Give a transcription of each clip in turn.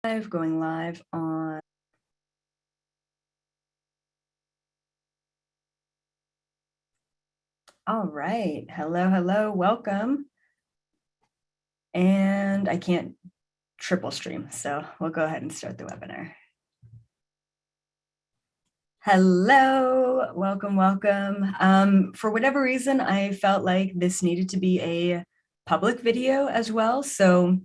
Going live on all right. Hello, welcome. And I can't triple stream, so we'll go ahead and start the webinar. Hello, welcome. For whatever reason, I felt like this needed to be a public video as well. So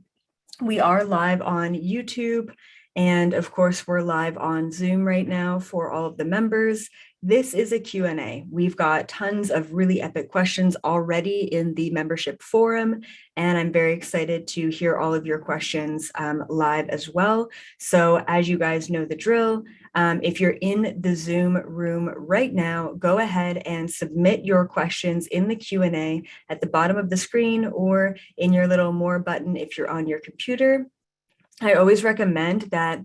we are live on YouTube, and of course, we're live on Zoom right now for all of the members. This is a Q&A. We've got tons of really epic questions already in the membership forum, and I'm very excited to hear all of your questions live as well. So as you guys know the drill, if you're in the Zoom room right now, go ahead and submit your questions in the Q&A at the bottom of the screen or in your little more button if you're on your computer. I always recommend that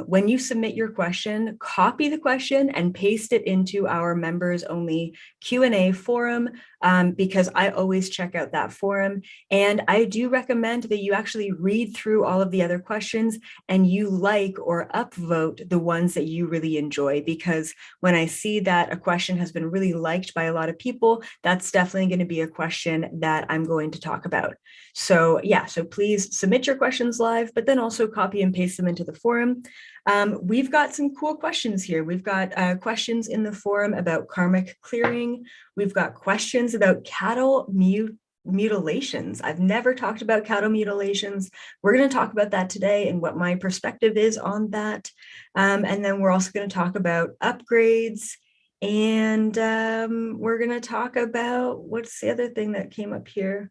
when you submit your question, copy the question and paste it into our members only Q&A forum, because I always check out that forum. And I do recommend that you actually read through all of the other questions and you like or upvote the ones that you really enjoy, because when I see that a question has been really liked by a lot of people, that's definitely going to be a question that I'm going to talk about. So yeah, so please submit your questions live, but then also copy and paste them into the forum. We've got some cool questions here. We've got questions in the forum about karmic clearing. We've got questions about cattle mutilations. I've never talked about cattle mutilations. We're going to talk about that today and what my perspective is on that. And then we're also going to talk about upgrades. And we're going to talk about, what's the other thing that came up here?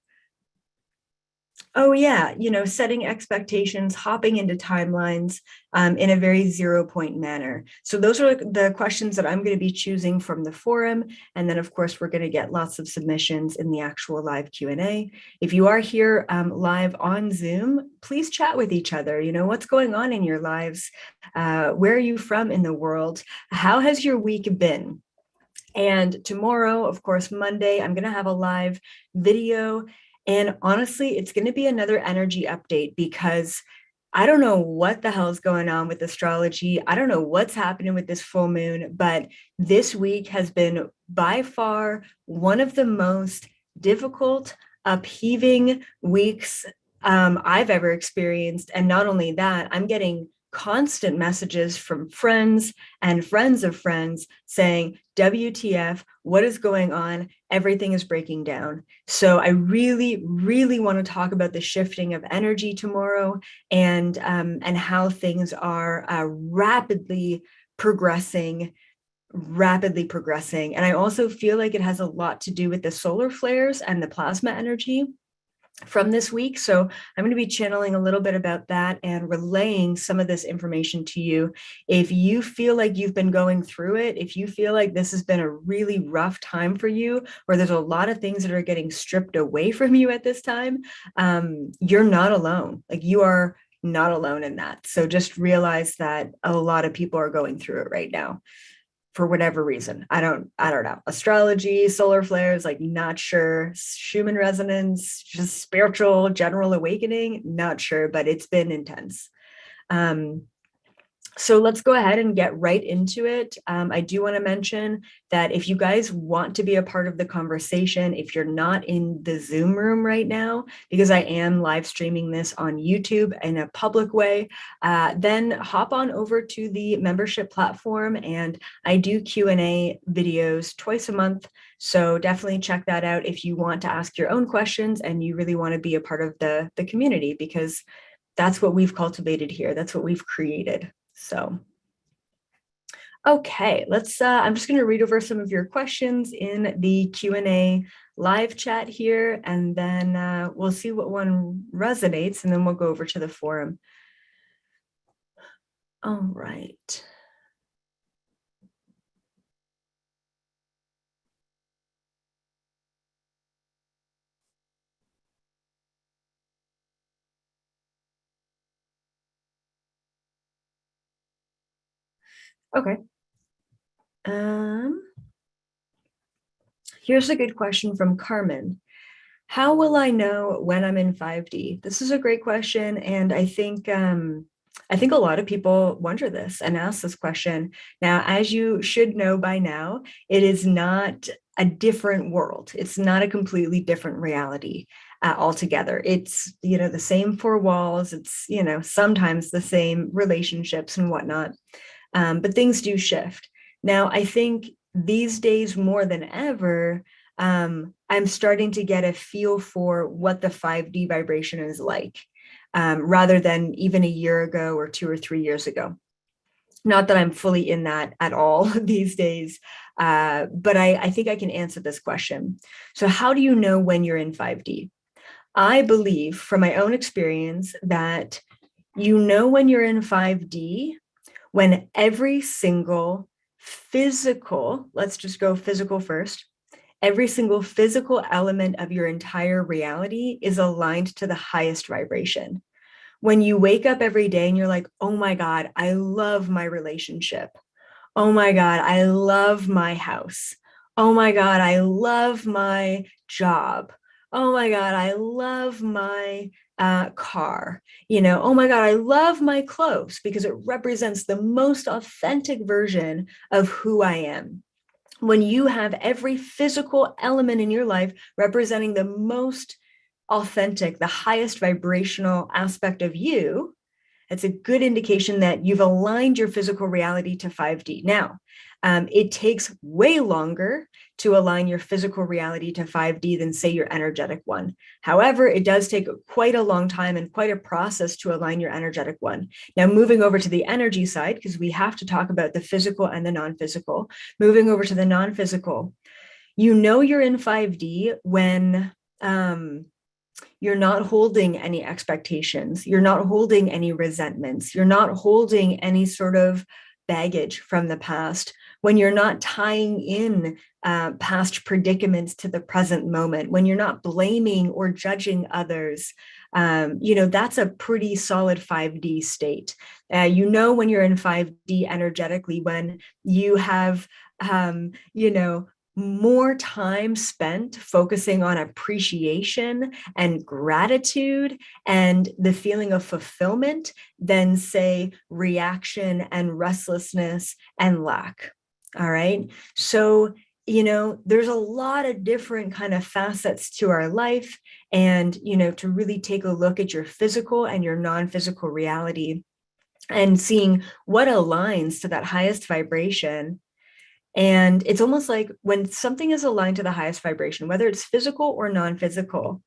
Oh yeah, setting expectations, hopping into timelines in a very 0-point manner. So those are the questions that I'm going to be choosing from the forum. And then of course, we're going to get lots of submissions in the actual live Q&A. If you are here live on Zoom, please chat with each other. What's going on in your lives? Where are you from in the world? How has your week been? And tomorrow, of course, Monday, I'm going to have a live video. And honestly, it's going to be another energy update because I don't know what the hell is going on with astrology. I don't know what's happening with this full moon, but this week has been by far one of the most difficult, upheaving weeks I've ever experienced. And not only that, I'm getting constant messages from friends and friends of friends saying, WTF, what is going on? Everything is breaking down. So I really, really want to talk about the shifting of energy tomorrow and how things are rapidly progressing. And I also feel like it has a lot to do with the solar flares and the plasma energy from this week. So I'm going to be channeling a little bit about that and relaying some of this information to you. If you feel like you've been going through it, if you feel like this has been a really rough time for you, or there's a lot of things that are getting stripped away from you at this time, you're not alone. Like, you are not alone in that. So just realize that a lot of people are going through it right now. For whatever reason. I don't know. Astrology, solar flares, like, not sure. Schumann resonance, just spiritual general awakening, not sure, but it's been intense. So let's go ahead and get right into it. I do want to mention that if you guys want to be a part of the conversation, if you're not in the Zoom room right now, because I am live streaming this on YouTube in a public way, then hop on over to the membership platform, and I do Q&A videos twice a month. So definitely check that out if you want to ask your own questions and you really want to be a part of the community, because that's what we've cultivated here. That's what we've created. So, okay, I'm just going to read over some of your questions in the Q&A live chat here, and then we'll see what one resonates, and then we'll go over to the forum. All right. Okay. Here's a good question from Carmen. How will I know when I'm in 5D? This is a great question. And I think I think a lot of people wonder this and ask this question. Now, as you should know by now, it is not a different world. It's not a completely different reality altogether. It's, the same four walls. It's, sometimes the same relationships and whatnot. But things do shift. Now, I think these days more than ever, I'm starting to get a feel for what the 5D vibration is like, rather than even a year ago or 2 or 3 years ago. Not that I'm fully in that at all these days, but I think I can answer this question. So how do you know when you're in 5D? I believe from my own experience that you know when you're in 5D when every single physical, let's just go physical first, every single physical element of your entire reality is aligned to the highest vibration. When you wake up every day and you're like, oh my God, I love my relationship. Oh my God, I love my house. Oh my God, I love my job. Oh my God, I love my car. Oh my God, I love my clothes because it represents the most authentic version of who I am. When you have every physical element in your life representing the most authentic, the highest vibrational aspect of you, it's a good indication that you've aligned your physical reality to 5D. Now, it takes way longer to align your physical reality to 5D than, say, your energetic one. However, it does take quite a long time and quite a process to align your energetic one. Now, moving over to the energy side, because we have to talk about the physical and the non-physical, moving over to the non-physical, you're in 5D when you're not holding any expectations. You're not holding any resentments. You're not holding any sort of baggage from the past. When you're not tying in past predicaments to the present moment, when you're not blaming or judging others, that's a pretty solid 5D state. When you're in 5D energetically, when you have, more time spent focusing on appreciation and gratitude and the feeling of fulfillment than, say, reaction and restlessness and lack. All right. So, there's a lot of different kind of facets to our life. And, to really take a look at your physical and your non-physical reality and seeing what aligns to that highest vibration. And it's almost like when something is aligned to the highest vibration, whether it's physical or non-physical,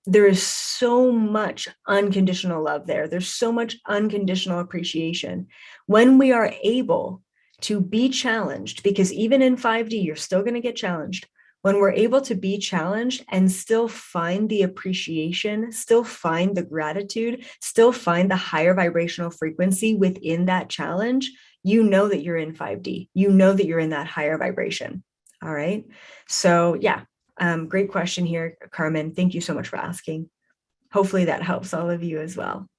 there is so much unconditional love there. There's so much unconditional appreciation. When we are able to be challenged, because even in 5D, you're still going to get challenged. When we're able to be challenged and still find the appreciation, still find the gratitude, still find the higher vibrational frequency within that challenge, that you're in 5D. That you're in that higher vibration. All right. So yeah, great question here, Carmen. Thank you so much for asking. Hopefully that helps all of you as well.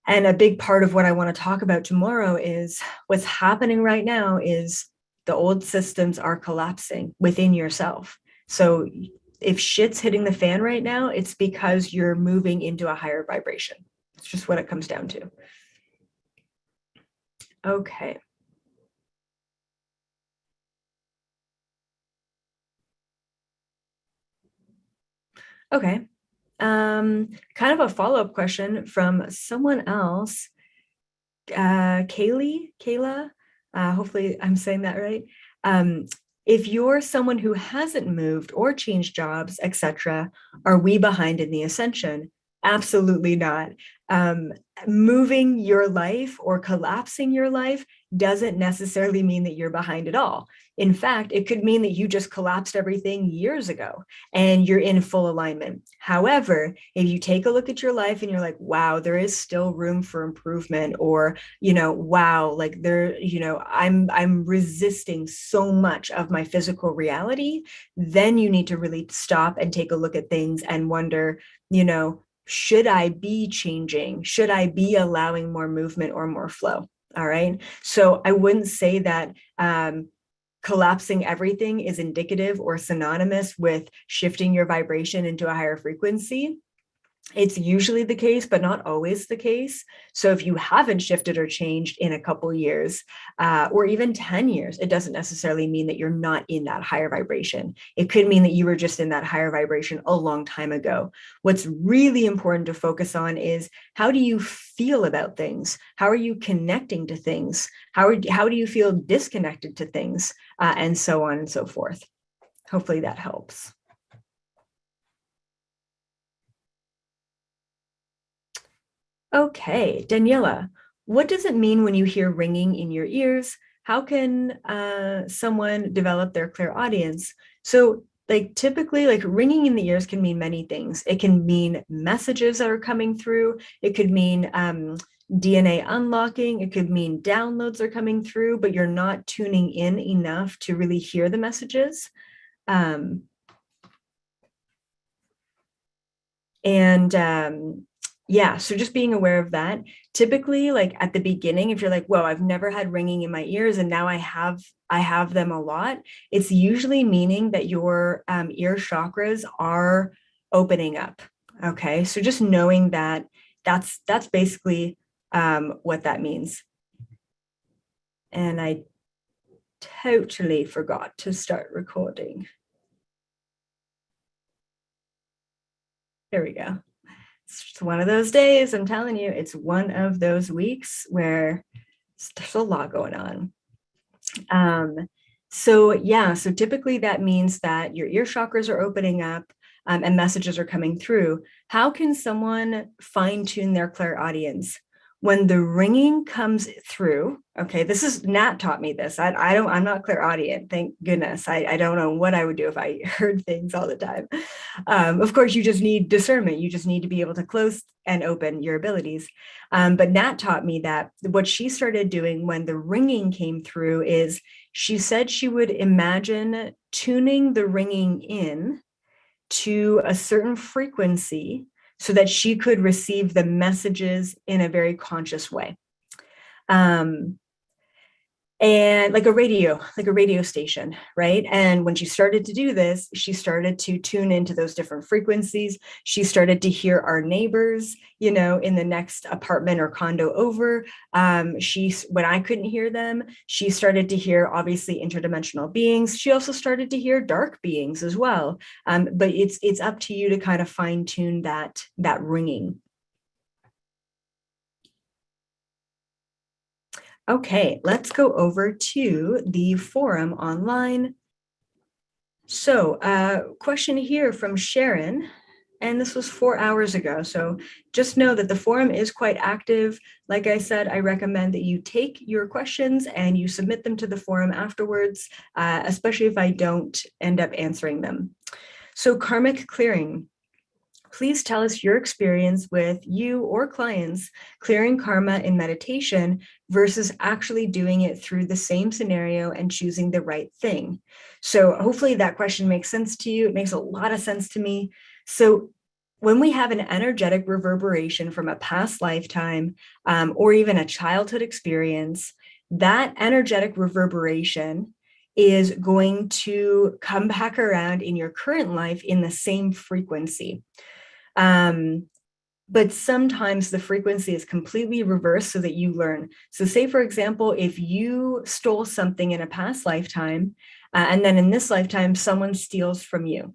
And a big part of what I want to talk about tomorrow is what's happening right now is the old systems are collapsing within yourself. So if shit's hitting the fan right now, it's because you're moving into a higher vibration. It's just what it comes down to. Okay. Okay. Kind of a follow-up question from someone else. Kayla, hopefully I'm saying that right. If you're someone who hasn't moved or changed jobs, etc., are we behind in the ascension? Absolutely not. Moving your life or collapsing your life doesn't necessarily mean that you're behind at all. In fact, it could mean that you just collapsed everything years ago and you're in full alignment. However, if you take a look at your life and you're like, wow, there is still room for improvement, or, wow, like I'm resisting so much of my physical reality, then you need to really stop and take a look at things and wonder, should I be changing? Should I be allowing more movement or more flow? All right. So I wouldn't say that collapsing everything is indicative or synonymous with shifting your vibration into a higher frequency. It's usually the case, but not always the case. So if you haven't shifted or changed in a couple years, or even 10 years, it doesn't necessarily mean that you're not in that higher vibration. It could mean that you were just in that higher vibration a long time ago. What's really important to focus on is, how do you feel about things? How are you connecting to things? How do you feel disconnected to things? And so on and so forth. Hopefully that helps. Okay, Daniela, what does it mean when you hear ringing in your ears? How can someone develop their clairaudience? So, like, typically, like, ringing in the ears can mean many things. It can mean messages that are coming through. It could mean DNA unlocking. It could mean downloads are coming through, but you're not tuning in enough to really hear the messages. Um, and yeah, so just being aware of that. Typically, like at the beginning, if you're like, whoa, I've never had ringing in my ears and now I have them a lot, it's usually meaning that your ear chakras are opening up. Okay, so just knowing that, that's basically what that means. And I totally forgot to start recording. There we go. It's just one of those days. I'm telling you, it's one of those weeks where there's a lot going on. So yeah, so typically that means that your ear chakras are opening up, and messages are coming through. How can someone fine tune their clairaudience? When the ringing comes through, okay, this is, Nat taught me this. I'm not clairaudient, thank goodness. I don't know what I would do if I heard things all the time. Of course, you just need discernment. You just need to be able to close and open your abilities. But Nat taught me that what she started doing when the ringing came through is, she said she would imagine tuning the ringing in to a certain frequency so that she could receive the messages in a very conscious way. And like a radio station, right? And when she started to do this, she started to tune into those different frequencies. She started to hear our neighbors, in the next apartment or condo over. When I couldn't hear them, she started to hear, obviously, interdimensional beings. She also started to hear dark beings as well. But it's up to you to kind of fine tune that ringing. Okay, let's go over to the forum online. So, question here from Sharon, and this was 4 hours ago. So just know that the forum is quite active. Like I said, I recommend that you take your questions and you submit them to the forum afterwards, especially if I don't end up answering them. So karmic clearing. Please tell us your experience with you or clients clearing karma in meditation versus actually doing it through the same scenario and choosing the right thing. So hopefully that question makes sense to you. It makes a lot of sense to me. So when we have an energetic reverberation from a past lifetime, or even a childhood experience, that energetic reverberation is going to come back around in your current life in the same frequency. But sometimes the frequency is completely reversed so that you learn. So say, for example, if you stole something in a past lifetime, and then in this lifetime, someone steals from you.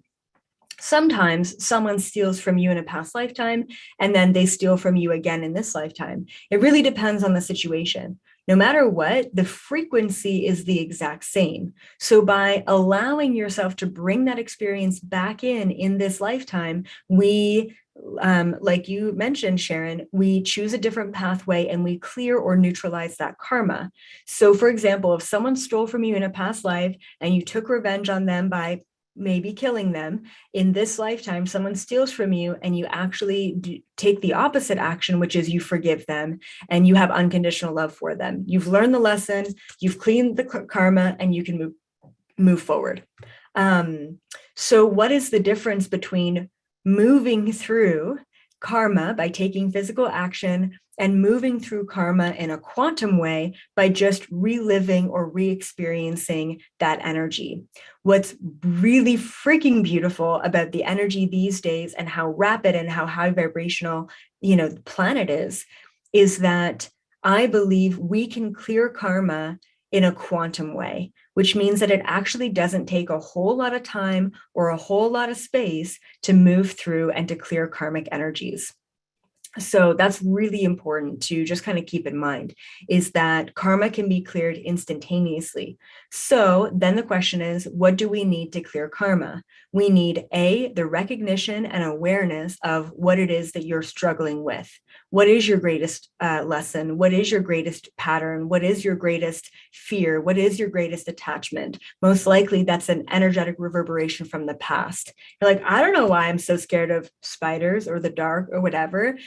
Sometimes someone steals from you in a past lifetime, and then they steal from you again in this lifetime. It really depends on the situation. No matter what, the frequency is the exact same. So by allowing yourself to bring that experience back in this lifetime, we, like you mentioned, Sharon, we choose a different pathway and we clear or neutralize that karma. So for example, if someone stole from you in a past life and you took revenge on them by maybe killing them, in this lifetime, someone steals from you and you actually take the opposite action, which is you forgive them and you have unconditional love for them. You've learned the lesson, you've cleaned the karma, and you can move forward. So what is the difference between moving through karma by taking physical action and moving through karma in a quantum way by just reliving or re-experiencing that energy. What's really freaking beautiful about the energy these days and how rapid and how high vibrational, the planet is that I believe we can clear karma in a quantum way, which means that it actually doesn't take a whole lot of time or a whole lot of space to move through and to clear karmic energies. So that's really important to just kind of keep in mind, is that karma can be cleared instantaneously. So then the question is, what do we need to clear karma? We need the recognition and awareness of what it is that you're struggling with. What is your greatest lesson? What is your greatest pattern? What is your greatest fear? What is your greatest attachment? Most likely that's an energetic reverberation from the past. You're like, I don't know why I'm so scared of spiders or the dark or whatever.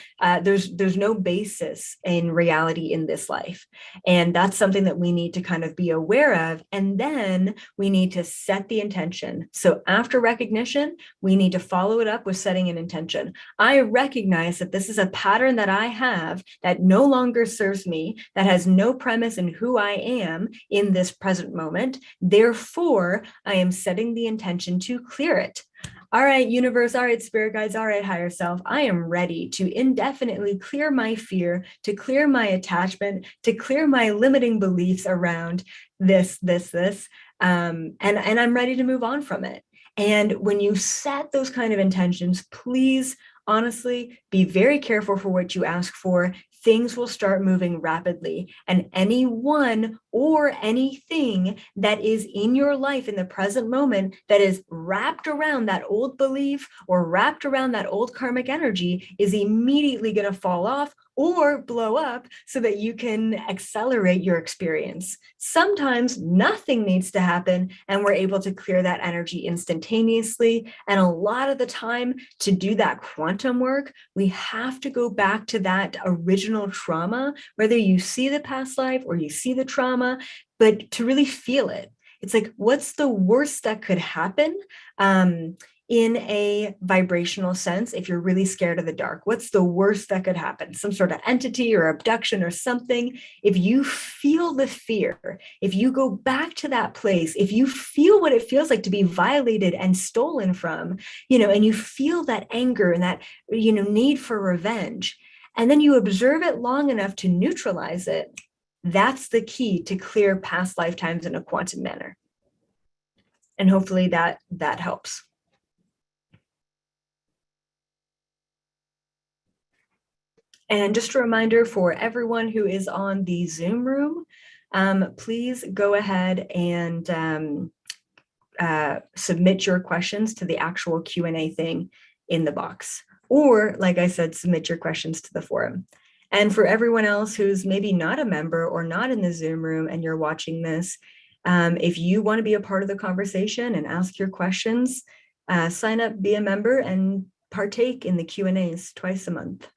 There's no basis in reality in this life. And that's something that we need to kind of be aware of. And then we need to set the intention. So after recognition, we need to follow it up with setting an intention. I recognize that this is a pattern that I have that no longer serves me, that has no premise in who I am in this present moment. Therefore, I am setting the intention to clear it. All right, universe, all right, spirit guides, all right, higher self, I am ready to indefinitely clear my fear, to clear my attachment, to clear my limiting beliefs around this, and I'm ready to move on from it. And when you set those kind of intentions, please, honestly, be very careful for what you ask for. Things will start moving rapidly, and anyone or anything that is in your life in the present moment that is wrapped around that old belief or wrapped around that old karmic energy is immediately going to fall off or blow up so that you can accelerate your experience. Sometimes nothing needs to happen and we're able to clear that energy instantaneously. And a lot of the time, to do that quantum work, we have to go back to that original trauma, whether you see the past life or you see the trauma, but to really feel it. It's like, what's the worst that could happen? In a vibrational sense, if you're really scared of the dark, what's the worst that could happen? Some sort of entity or abduction or something. If you feel the fear, if you go back to that place, if you feel what it feels like to be violated and stolen from, and you feel that anger and that, need for revenge, and then you observe it long enough to neutralize it, that's the key to clear past lifetimes in a quantum manner. And hopefully that helps. And just a reminder for everyone who is on the Zoom room, please go ahead and submit your questions to the actual Q&A thing in the box. Or, like I said, submit your questions to the forum. And for everyone else who's maybe not a member or not in the Zoom room and you're watching this, if you want to be a part of the conversation and ask your questions, sign up, be a member, and partake in the Q&As twice a month.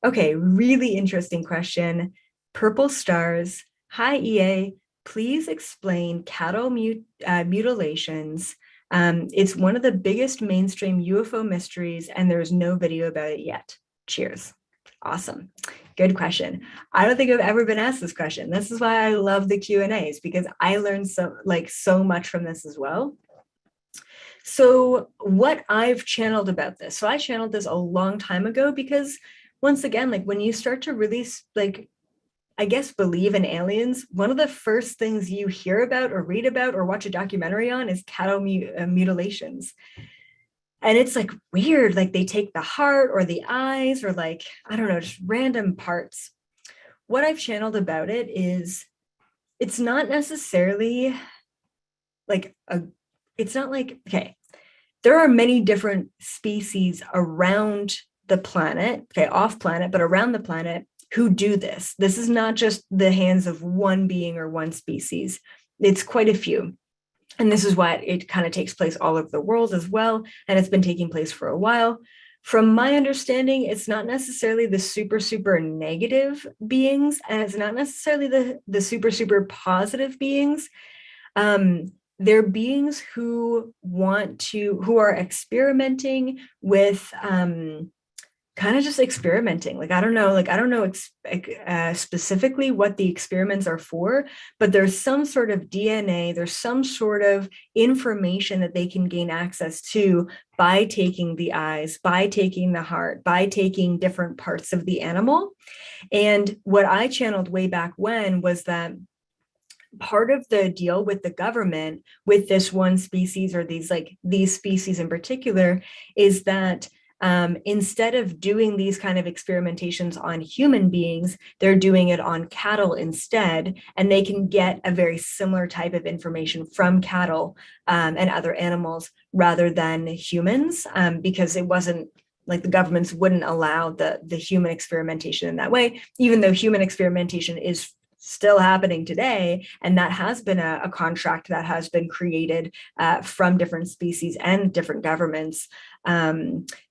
Okay, really interesting question. Purple Stars. Hi, EA. Please explain cattle mutilations. It's one of the biggest mainstream UFO mysteries, and there's no video about it yet. Cheers. Awesome. Good question. I don't think I've ever been asked this question. This is why I love the Q&As, because I learned so much from this as well. So what I've channeled about this. So I channeled this a long time ago because, once again, when you start to really I guess believe in aliens, one of the first things you hear about or read about or watch a documentary on is cattle mutilations. And it's weird, they take the heart or the eyes or I don't know, just random parts. What I've channeled about it is, it's not necessarily okay, there are many different species around the planet, off planet, but around the planet, who do this. This is not just the hands of one being or one species. It's quite a few. And this is why it kind of takes place all over the world as well. And it's been taking place for a while. From my understanding, it's not necessarily the super negative beings, and it's not necessarily the super positive beings. They're beings who are experimenting with kind of just experimenting. Like, I don't know specifically what the experiments are for, but there's some sort of DNA, there's some sort of information that they can gain access to by taking the eyes, by taking the heart, by taking different parts of the animal. And what I channeled way back when was that part of the deal with the government with this one species, or these species in particular, is that instead of doing these kind of experimentations on human beings, they're doing it on cattle instead, and they can get a very similar type of information from cattle and other animals rather than humans, because it wasn't like the governments wouldn't allow the human experimentation in that way, even though human experimentation is still happening today. And that has been a contract that has been created from different species and different governments.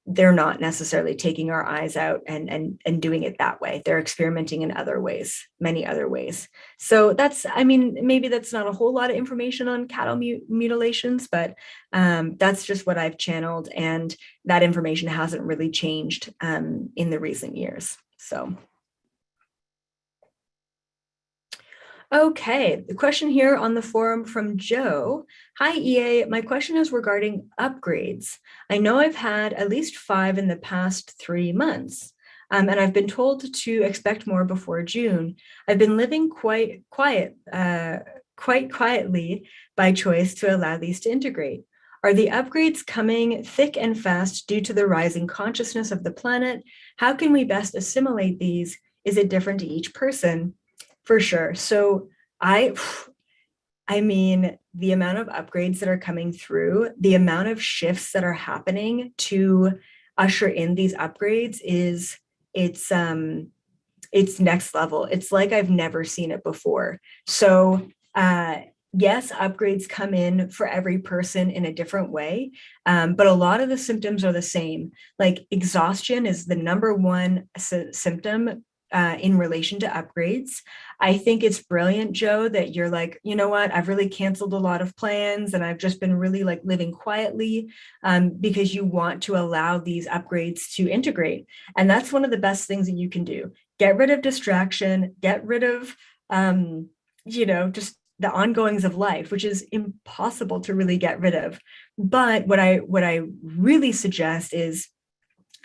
They're not necessarily taking our eyes out and doing it that way. They're experimenting in other ways, many other ways. So that's, I mean, maybe that's not a whole lot of information on cattle mutilations, but that's just what I've channeled. And that information hasn't really changed in the recent years. So. Okay, the question here on the forum from Joe. Hi, EA. My question is regarding upgrades. I know I've had at least 5 in the past 3 months, and I've been told to expect more before June. I've been living quite quietly by choice to allow these to integrate. Are the upgrades coming thick and fast due to the rising consciousness of the planet? How can we best assimilate these? Is it different to each person? For sure. So I mean, the amount of upgrades that are coming through, the amount of shifts that are happening to usher in these upgrades it's next level. It's like I've never seen it before. So yes, upgrades come in for every person in a different way, but a lot of the symptoms are the same. Like exhaustion is the number one symptom in relation to upgrades. I think it's brilliant, Joe, that you're like, you know what, I've really canceled a lot of plans and I've just been really like living quietly because you want to allow these upgrades to integrate. And that's one of the best things that you can do. Get rid of distraction, get rid of, just the ongoings of life, which is impossible to really get rid of. But what I really suggest is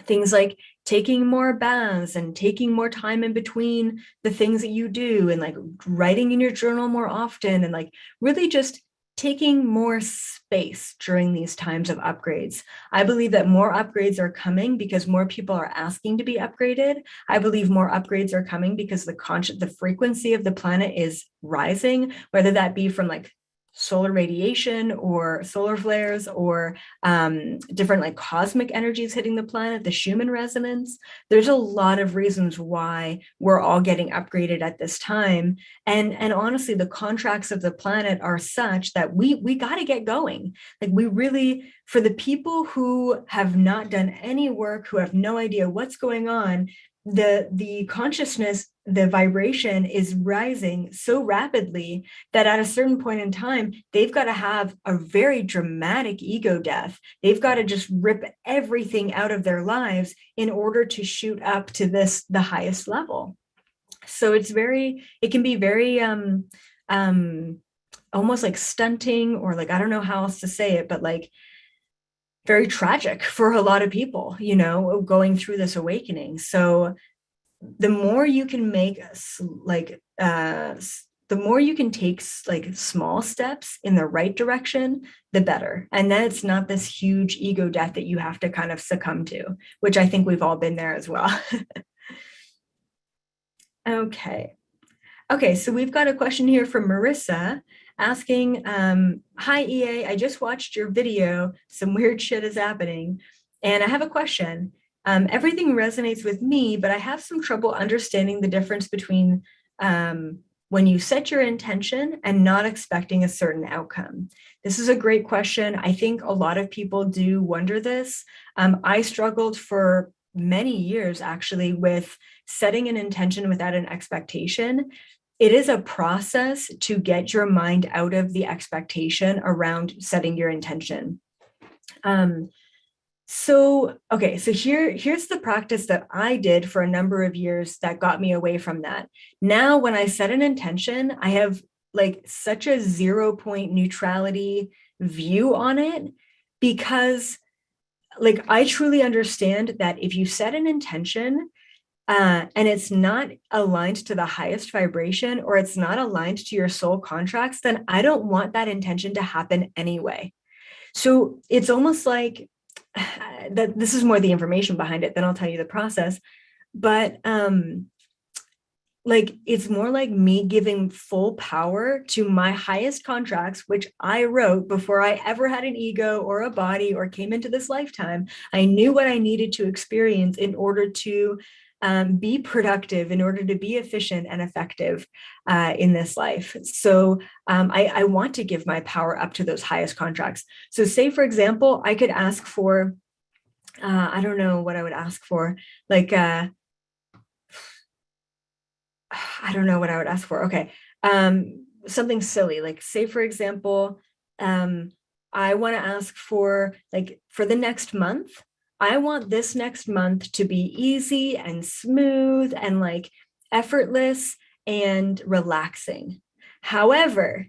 things like taking more baths and taking more time in between the things that you do, and like writing in your journal more often, and like really just taking more space during these times of upgrades. I believe that more upgrades are coming because more people are asking to be upgraded. I believe more upgrades are coming because the frequency of the planet is rising, whether that be from like solar radiation or solar flares or different like cosmic energies hitting the planet, the Schumann resonance. There's a lot of reasons why we're all getting upgraded at this time. And honestly, the contracts of the planet are such that we got to get going. Like we really, for the people who have not done any work, who have no idea what's going on, the consciousness, the vibration is rising so rapidly that at a certain point in time, they've got to have a very dramatic ego death. They've got to just rip everything out of their lives in order to shoot up to the highest level. So it can be very almost like stunting, or like, I don't know how else to say it, but like very tragic for a lot of people, going through this awakening. So the more you can make the more you can take like small steps in the right direction, the better. And then it's not this huge ego death that you have to kind of succumb to, which I think we've all been there as well. Okay, so we've got a question here from Marissa asking, hi EA, I just watched your video, some weird shit is happening, and I have a question. Everything resonates with me, but I have some trouble understanding the difference between when you set your intention and not expecting a certain outcome. This is a great question. I think a lot of people do wonder this. I struggled for many years actually with setting an intention without an expectation. It is a process to get your mind out of the expectation around setting your intention. So, okay, so here's the practice that I did for a number of years that got me away from that. Now, when I set an intention, I have like such a 0 point neutrality view on it because like I truly understand that if you set an intention and it's not aligned to the highest vibration or it's not aligned to your soul contracts, then I don't want that intention to happen anyway. So it's almost like that this is more the information behind it, then I'll tell you the process. But like it's more like me giving full power to my highest contracts, which I wrote before I ever had an ego or a body or came into this lifetime. I knew what I needed to experience in order to be productive, in order to be efficient and effective in this life. So I want to give my power up to those highest contracts. So say, for example, I could ask for, I don't know what I would ask for, like, I don't know what I would ask for. Okay. Something silly, like say, for example, I want to ask for like for the next month, I want this next month to be easy and smooth and like effortless and relaxing. However,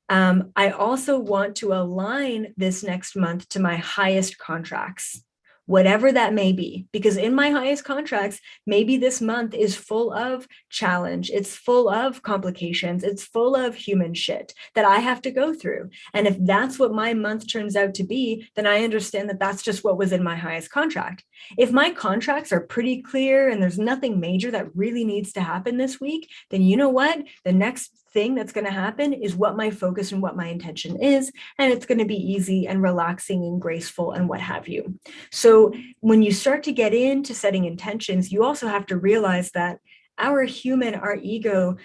I also want to align this next month to my highest contracts, whatever that may be, because in my highest contracts, maybe this month is full of challenge, it's full of complications, it's full of human shit that I have to go through. And if that's what my month turns out to be, then I understand that that's just what was in my highest contract. If my contracts are pretty clear and there's nothing major that really needs to happen this week, then you know what? The next thing that's going to happen is what my focus and what my intention is, and it's going to be easy and relaxing and graceful and what have you. So when you start to get into setting intentions, you also have to realize that our ego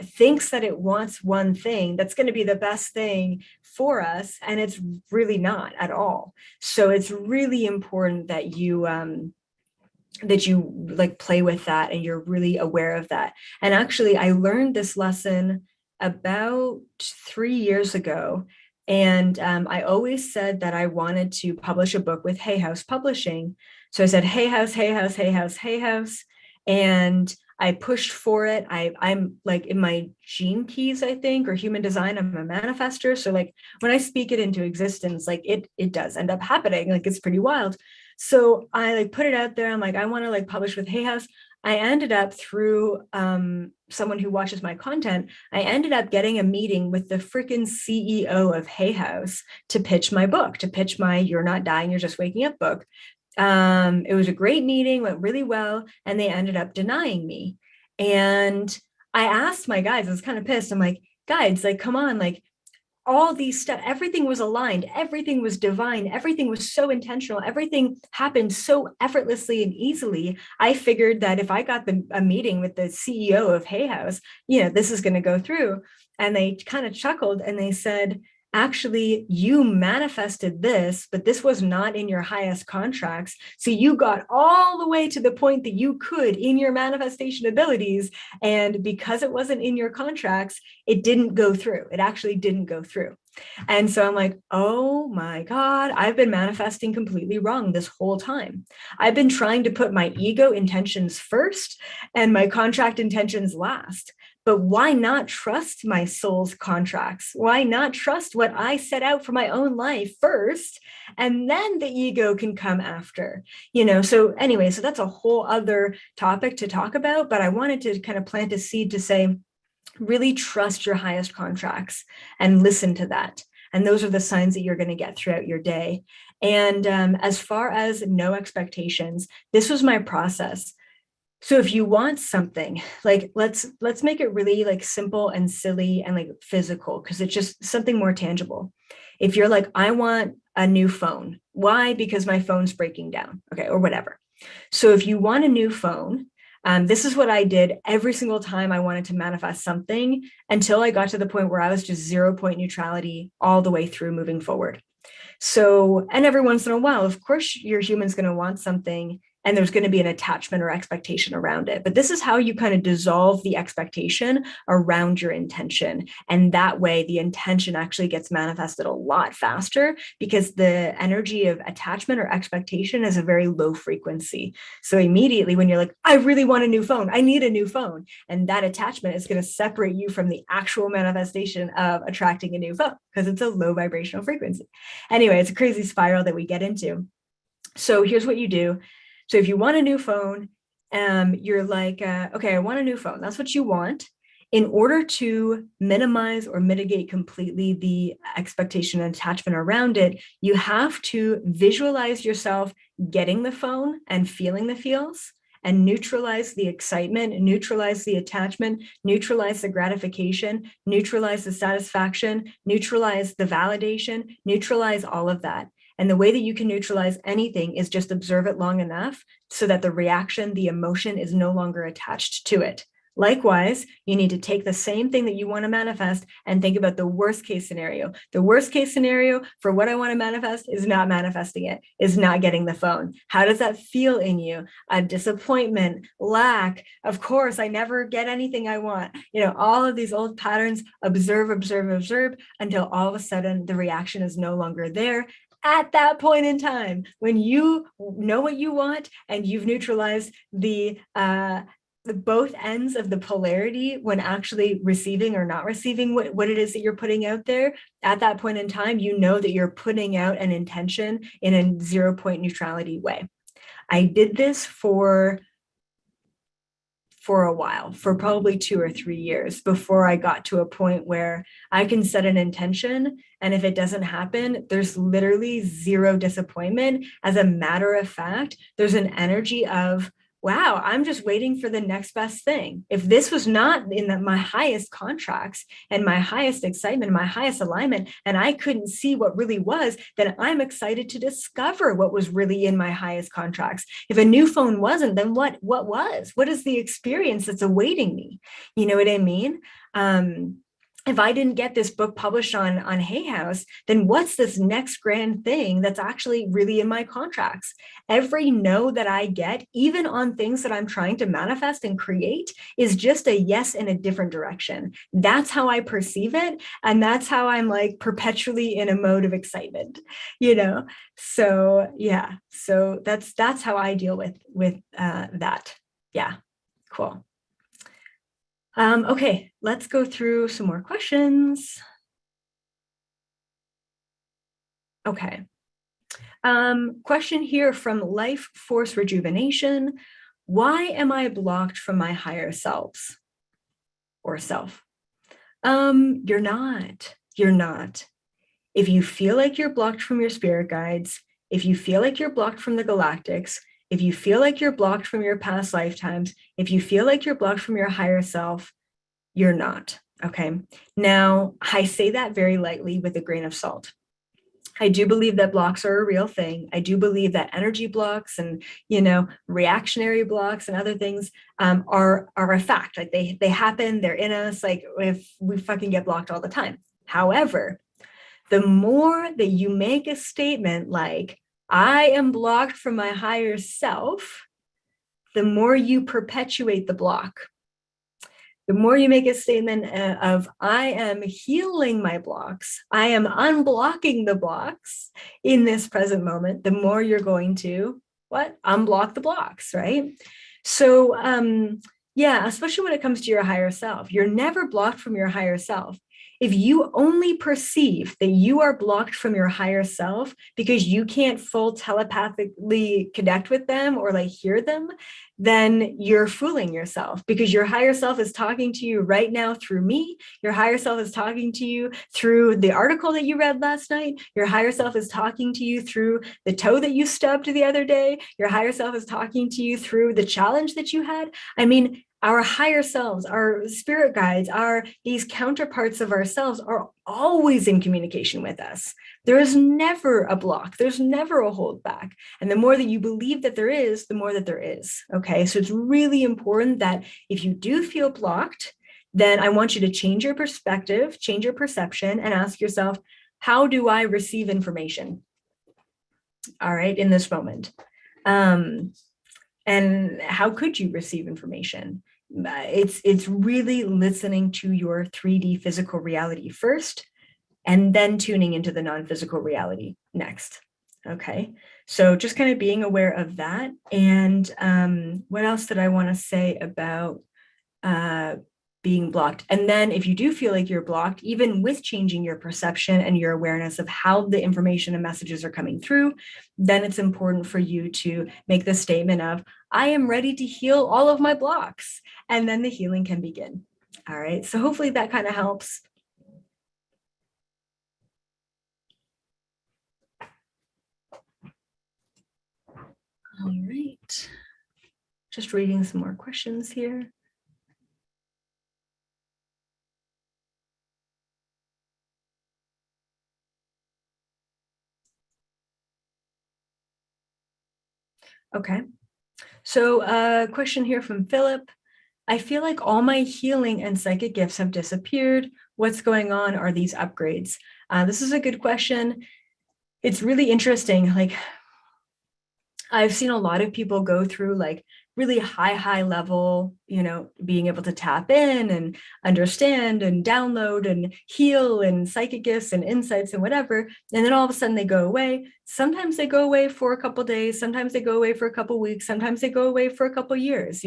thinks that it wants one thing that's going to be the best thing for us, and it's really not at all. So it's really important that you like play with that and you're really aware of that. And actually, I learned this lesson about 3 years ago. And I always said that I wanted to publish a book with Hay House Publishing. So I said, Hay House, Hay House, Hay House, Hay House. And I pushed for it. I'm like in my gene keys, I think, or human design, I'm a manifester. So like when I speak it into existence, like it does end up happening. Like it's pretty wild. So I like put it out there. I'm like, I want to like publish with Hay House. I ended up through someone who watches my content, I ended up getting a meeting with the freaking CEO of Hay House to pitch my book, to pitch my You're Not Dying, You're Just Waking Up book. It was a great meeting, went really well, and they ended up denying me. And I asked my guides, I was kind of pissed. I'm like, guides, like, come on, like, all these steps, everything was aligned, everything was divine, everything was so intentional, everything happened so effortlessly and easily. I figured that if I got a meeting with the CEO of Hay House, this is going to go through. And they kind of chuckled and they said, actually, you manifested this, but this was not in your highest contracts. So you got all the way to the point that you could in your manifestation abilities. And because it wasn't in your contracts, it didn't go through. It actually didn't go through. And so I'm like, oh my God, I've been manifesting completely wrong this whole time. I've been trying to put my ego intentions first and my contract intentions last. But why not trust my soul's contracts? Why not trust what I set out for my own life first, and then the ego can come after? So anyway, so that's a whole other topic to talk about, but I wanted to kind of plant a seed to say, really trust your highest contracts and listen to that. And those are the signs that you're going to get throughout your day. And as far as no expectations, this was my process. So if you want something, like let's make it really like simple and silly and like physical, because it's just something more tangible. If you're like, I want a new phone. Why? Because my phone's breaking down. Okay, or whatever. So if you want a new phone, this is what I did every single time I wanted to manifest something until I got to the point where I was just 0 point neutrality all the way through moving forward. So, and every once in a while, of course, your human's going to want something and there's going to be an attachment or expectation around it. But this is how you kind of dissolve the expectation around your intention. And that way the intention actually gets manifested a lot faster, because the energy of attachment or expectation is a very low frequency. So immediately when you're like, I really want a new phone, I need a new phone, and that attachment is going to separate you from the actual manifestation of attracting a new phone, because it's a low vibrational frequency. Anyway, it's a crazy spiral that we get into. So here's what you do. So if you want a new phone, you're like, okay, I want a new phone. That's what you want. In order to minimize or mitigate completely the expectation and attachment around it, you have to visualize yourself getting the phone and feeling the feels, and neutralize the excitement, neutralize the attachment, neutralize the gratification, neutralize the satisfaction, neutralize the validation, neutralize all of that. And the way that you can neutralize anything is just observe it long enough so that the reaction, the emotion is no longer attached to it. Likewise, you need to take the same thing that you want to manifest and think about the worst case scenario. The worst case scenario for what I want to manifest is not manifesting it, is not getting the phone. How does that feel in you? A disappointment, lack, of course, I never get anything I want. You know, all of these old patterns, observe, observe, observe, until all of a sudden the reaction is no longer there. At that point in time, when you know what you want and you've neutralized the both ends of the polarity when actually receiving or not receiving what it is that you're putting out there, at that point in time, you know that you're putting out an intention in a 0-point neutrality way. I did this for a while, for probably 2 or 3 years, before I got to a point where I can set an intention, and if it doesn't happen, there's literally zero disappointment. As a matter of fact, there's an energy of, wow, I'm just waiting for the next best thing. If this was not in my highest contracts and my highest excitement, my highest alignment, and I couldn't see what really was, then I'm excited to discover what was really in my highest contracts. If a new phone wasn't, then what was? What is the experience that's awaiting me? You know what I mean? If I didn't get this book published on Hay House, then what's this next grand thing that's actually really in my contracts? Every no that I get, even on things that I'm trying to manifest and create, is just a yes in a different direction. That's how I perceive it. And that's how I'm like perpetually in a mode of excitement, you know? So yeah, so that's how I deal with that. Yeah, cool. Okay, let's go through some more questions. Okay. Question here from Life Force Rejuvenation. Why am I blocked from my higher selves or self? You're not. If you feel like you're blocked from your spirit guides, if you feel like you're blocked from the galactics, if you feel like you're blocked from your past lifetimes, if you feel like you're blocked from your higher self, you're not. Okay. Now, I say that very lightly with a grain of salt. I do believe that blocks are a real thing. I do believe that energy blocks and, reactionary blocks and other things are a fact. Like they happen, they're in us. Like if we fucking get blocked all the time. However, the more that you make a statement like, I am blocked from my higher self, the more you perpetuate the block. The more you make a statement of, I am healing my blocks, I am unblocking the blocks in this present moment, the more you're going to, unblock the blocks, right? So, yeah, especially when it comes to your higher self, you're never blocked from your higher self. If you only perceive that you are blocked from your higher self because you can't full telepathically connect with them or like hear them, then you're fooling yourself, because your higher self is talking to you right now through me. Your higher self is talking to you through the article that you read last night. Your higher self is talking to you through the toe that you stubbed the other day. Your higher self is talking to you through the challenge that you had. I mean, our higher selves, our spirit guides, these counterparts of ourselves are always in communication with us. There is never a block. There's never a hold back. And the more that you believe that there is, the more that there is. Okay. So it's really important that if you do feel blocked, then I want you to change your perspective, change your perception, and ask yourself, how do I receive information? All right. In this moment. And how could you receive information? It's really listening to your 3D physical reality first, and then tuning into the non-physical reality next. Okay, so just kind of being aware of that. And what else did I want to say about being blocked? And then if you do feel like you're blocked, even with changing your perception and your awareness of how the information and messages are coming through, then it's important for you to make the statement of, I am ready to heal all of my blocks. And then the healing can begin. All right, so hopefully that kind of helps. All right, just reading some more questions here. Okay, so a question here from Philip. I feel like all my healing and psychic gifts have disappeared. What's going on? Are these upgrades? This is a good question. It's really interesting. Like, I've seen a lot of people go through like really high level, being able to tap in and understand and download and heal and psychic gifts and insights and whatever. And then all of a sudden they go away. Sometimes they go away for a couple days. Sometimes they go away for a couple weeks. Sometimes they go away for a couple years.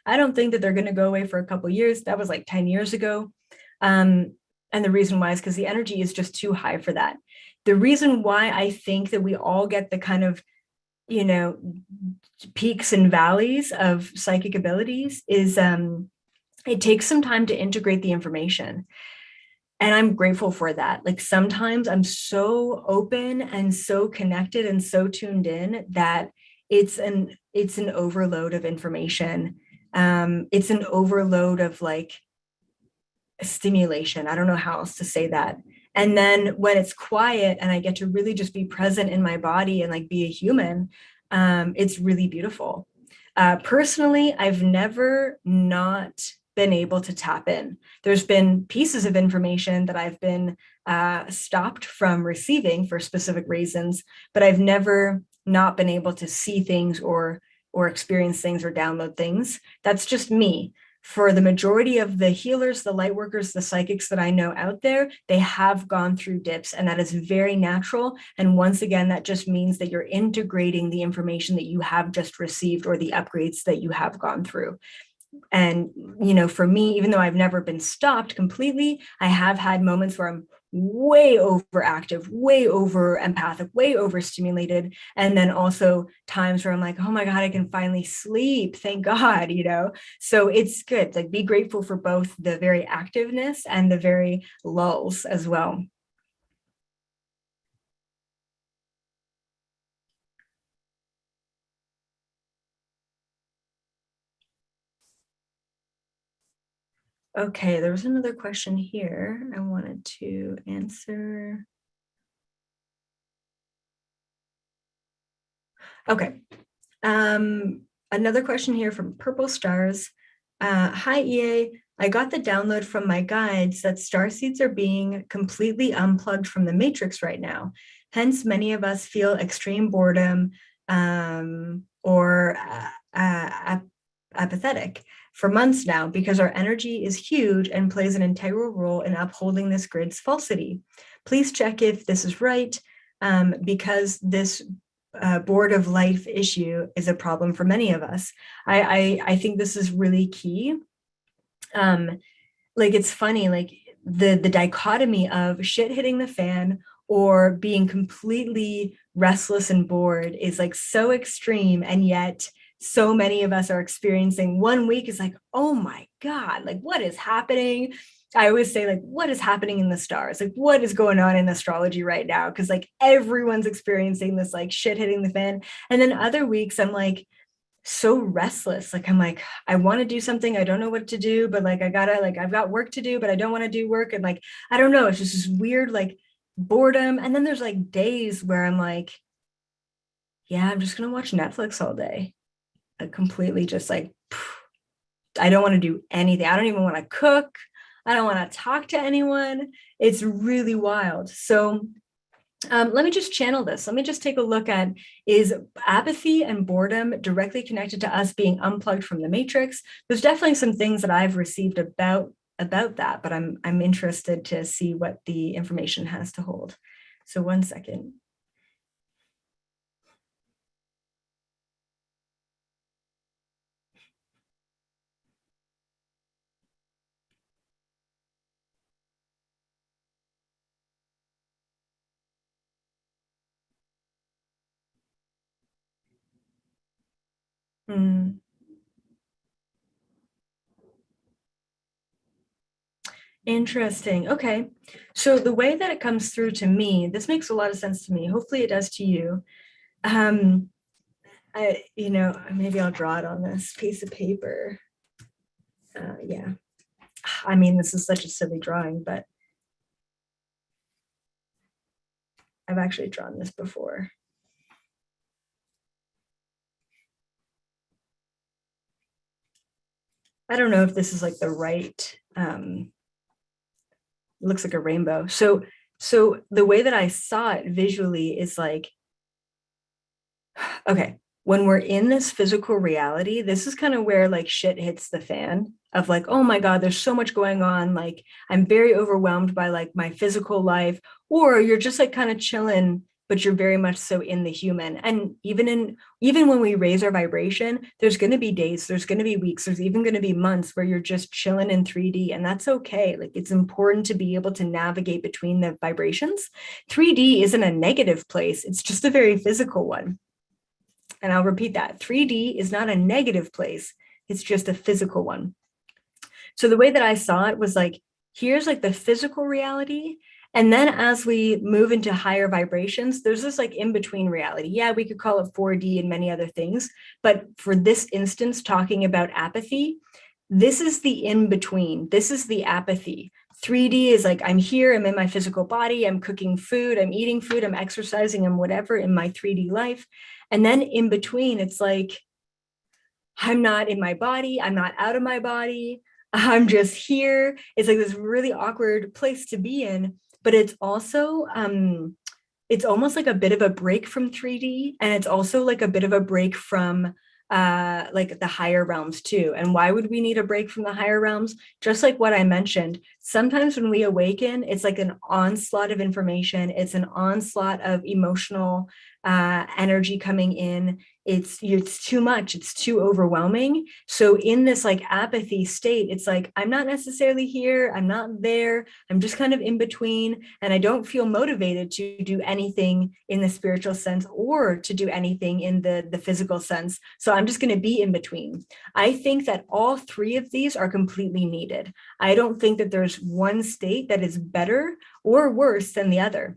I don't think that they're going to go away for a couple years. That was like 10 years ago. And the reason why is because the energy is just too high for that. The reason why I think that we all get the kind of peaks and valleys of psychic abilities is it takes some time to integrate the information. And I'm grateful for that. Like sometimes I'm so open and so connected and so tuned in that it's an overload of information. It's an overload of like stimulation. I don't know how else to say that. And then when it's quiet and I get to really just be present in my body and like be a human, it's really beautiful. Personally, I've never not been able to tap in. There's been pieces of information that I've been stopped from receiving for specific reasons, but I've never not been able to see things or experience things or download things. That's just me. For the majority of the healers, the light workers, the psychics that I know out there, they have gone through dips, and that is very natural. And once again, that just means that you're integrating the information that you have just received or the upgrades that you have gone through. And, for me, even though I've never been stopped completely, I have had moments where I'm way overactive, way over empathic, way overstimulated. And then also times where I'm like, oh my God, I can finally sleep. Thank God, So it's good. Like be grateful for both the very activeness and the very lulls as well. Okay, there was another question here I wanted to answer. Okay. Another question here from Purple Stars. Hi, EA. I got the download from my guides that starseeds are being completely unplugged from the matrix right now. Hence, many of us feel extreme boredom or apathetic for months now because our energy is huge and plays an integral role in upholding this grid's falsity. Please check if this is right because this board of life issue is a problem for many of us. I think this is really key. Like it's funny, like the dichotomy of shit hitting the fan or being completely restless and bored is like so extreme, and yet so many of us are experiencing 1 week is like, oh my God, like what is happening? I always say, like, what is happening in the stars? Like, what is going on in astrology right now? Because like everyone's experiencing this like shit hitting the fan. And then other weeks I'm like so restless. Like I'm like, I want to do something. I don't know what to do, but like I've got work to do, but I don't want to do work. And like, I don't know. It's just this weird like boredom. And then there's like days where I'm like, yeah, I'm just gonna watch Netflix all day. Like completely just like I don't want to do anything. I don't even want to cook. I don't want to talk to anyone. It's really wild. So Let me just channel this. Let me just take a look at, is apathy and boredom directly connected to us being unplugged from the matrix? There's definitely some things that I've received about that, but I'm interested to see what the information has to hold. So 1 second. Hmm. Interesting. Okay. So the way that it comes through to me, this makes a lot of sense to me. Hopefully it does to you. Um, maybe I'll draw it on this piece of paper. Yeah. I mean, this is such a silly drawing, but I've actually drawn this before. I don't know if this is like the right, it looks like a rainbow. So the way that I saw it visually is like, okay, when we're in this physical reality, this is kind of where like shit hits the fan of like, oh my God, there's so much going on. Like I'm very overwhelmed by like my physical life, or you're just like kind of chilling, but you're very much so in the human. And even when we raise our vibration, there's going to be days, there's going to be weeks, there's even going to be months where you're just chilling in 3D, and that's okay. Like it's important to be able to navigate between the vibrations. 3D isn't a negative place, it's just a very physical one. And I'll repeat that, 3D is not a negative place, it's just a physical one. So the way that I saw it was like, here's like the physical reality. And then as we move into higher vibrations, there's this like in between reality. Yeah, we could call it 4D and many other things. But for this instance, talking about apathy, this is the in between. This is the apathy. 3D is like, I'm here, I'm in my physical body, I'm cooking food, I'm eating food, I'm exercising, I'm whatever in my 3D life. And then in between, it's like, I'm not in my body, I'm not out of my body, I'm just here. It's like this really awkward place to be in, but it's also, it's almost like a bit of a break from 3D, and it's also like a bit of a break from like the higher realms too. And why would we need a break from the higher realms? Just like what I mentioned, sometimes when we awaken, it's like an onslaught of information, it's an onslaught of emotional energy coming in. It's too much, it's too overwhelming. So in this like apathy state, it's like, I'm not necessarily here, I'm not there, I'm just kind of in between, and I don't feel motivated to do anything in the spiritual sense or to do anything in the physical sense. So I'm just going to be in between. I think that all three of these are completely needed. I don't think that there's one state that is better or worse than the other.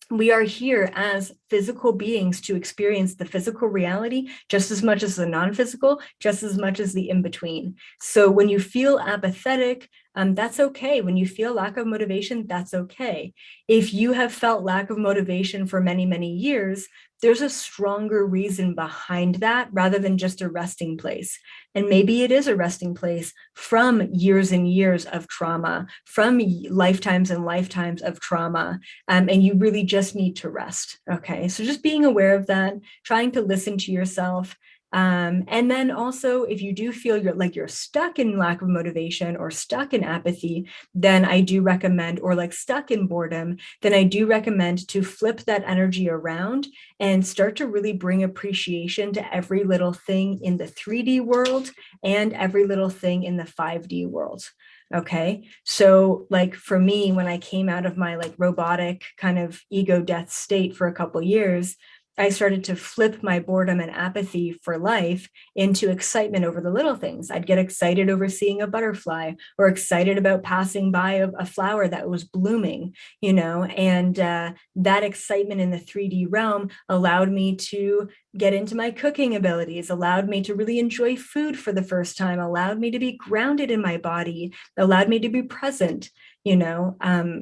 We are here as physical beings to experience the physical reality just as much as the non-physical, just as much as the in-between. So when you feel apathetic, that's okay. When you feel lack of motivation, that's okay. If you have felt lack of motivation for many, many years, there's a stronger reason behind that rather than just a resting place. And maybe it is a resting place from years and years of trauma, from lifetimes and lifetimes of trauma. And you really just need to rest. Okay, so just being aware of that, trying to listen to yourself. And then also, if you do feel you're stuck in lack of motivation or stuck in apathy, then I do recommend, or like stuck in boredom, then I do recommend to flip that energy around and start to really bring appreciation to every little thing in the 3D world and every little thing in the 5D world. Okay, so like for me, when I came out of my like robotic kind of ego death state for a couple of years, I started to flip my boredom and apathy for life into excitement over the little things. I'd get excited over seeing a butterfly or excited about passing by a flower that was blooming, and that excitement in the 3D realm allowed me to get into my cooking abilities, allowed me to really enjoy food for the first time, allowed me to be grounded in my body, allowed me to be present.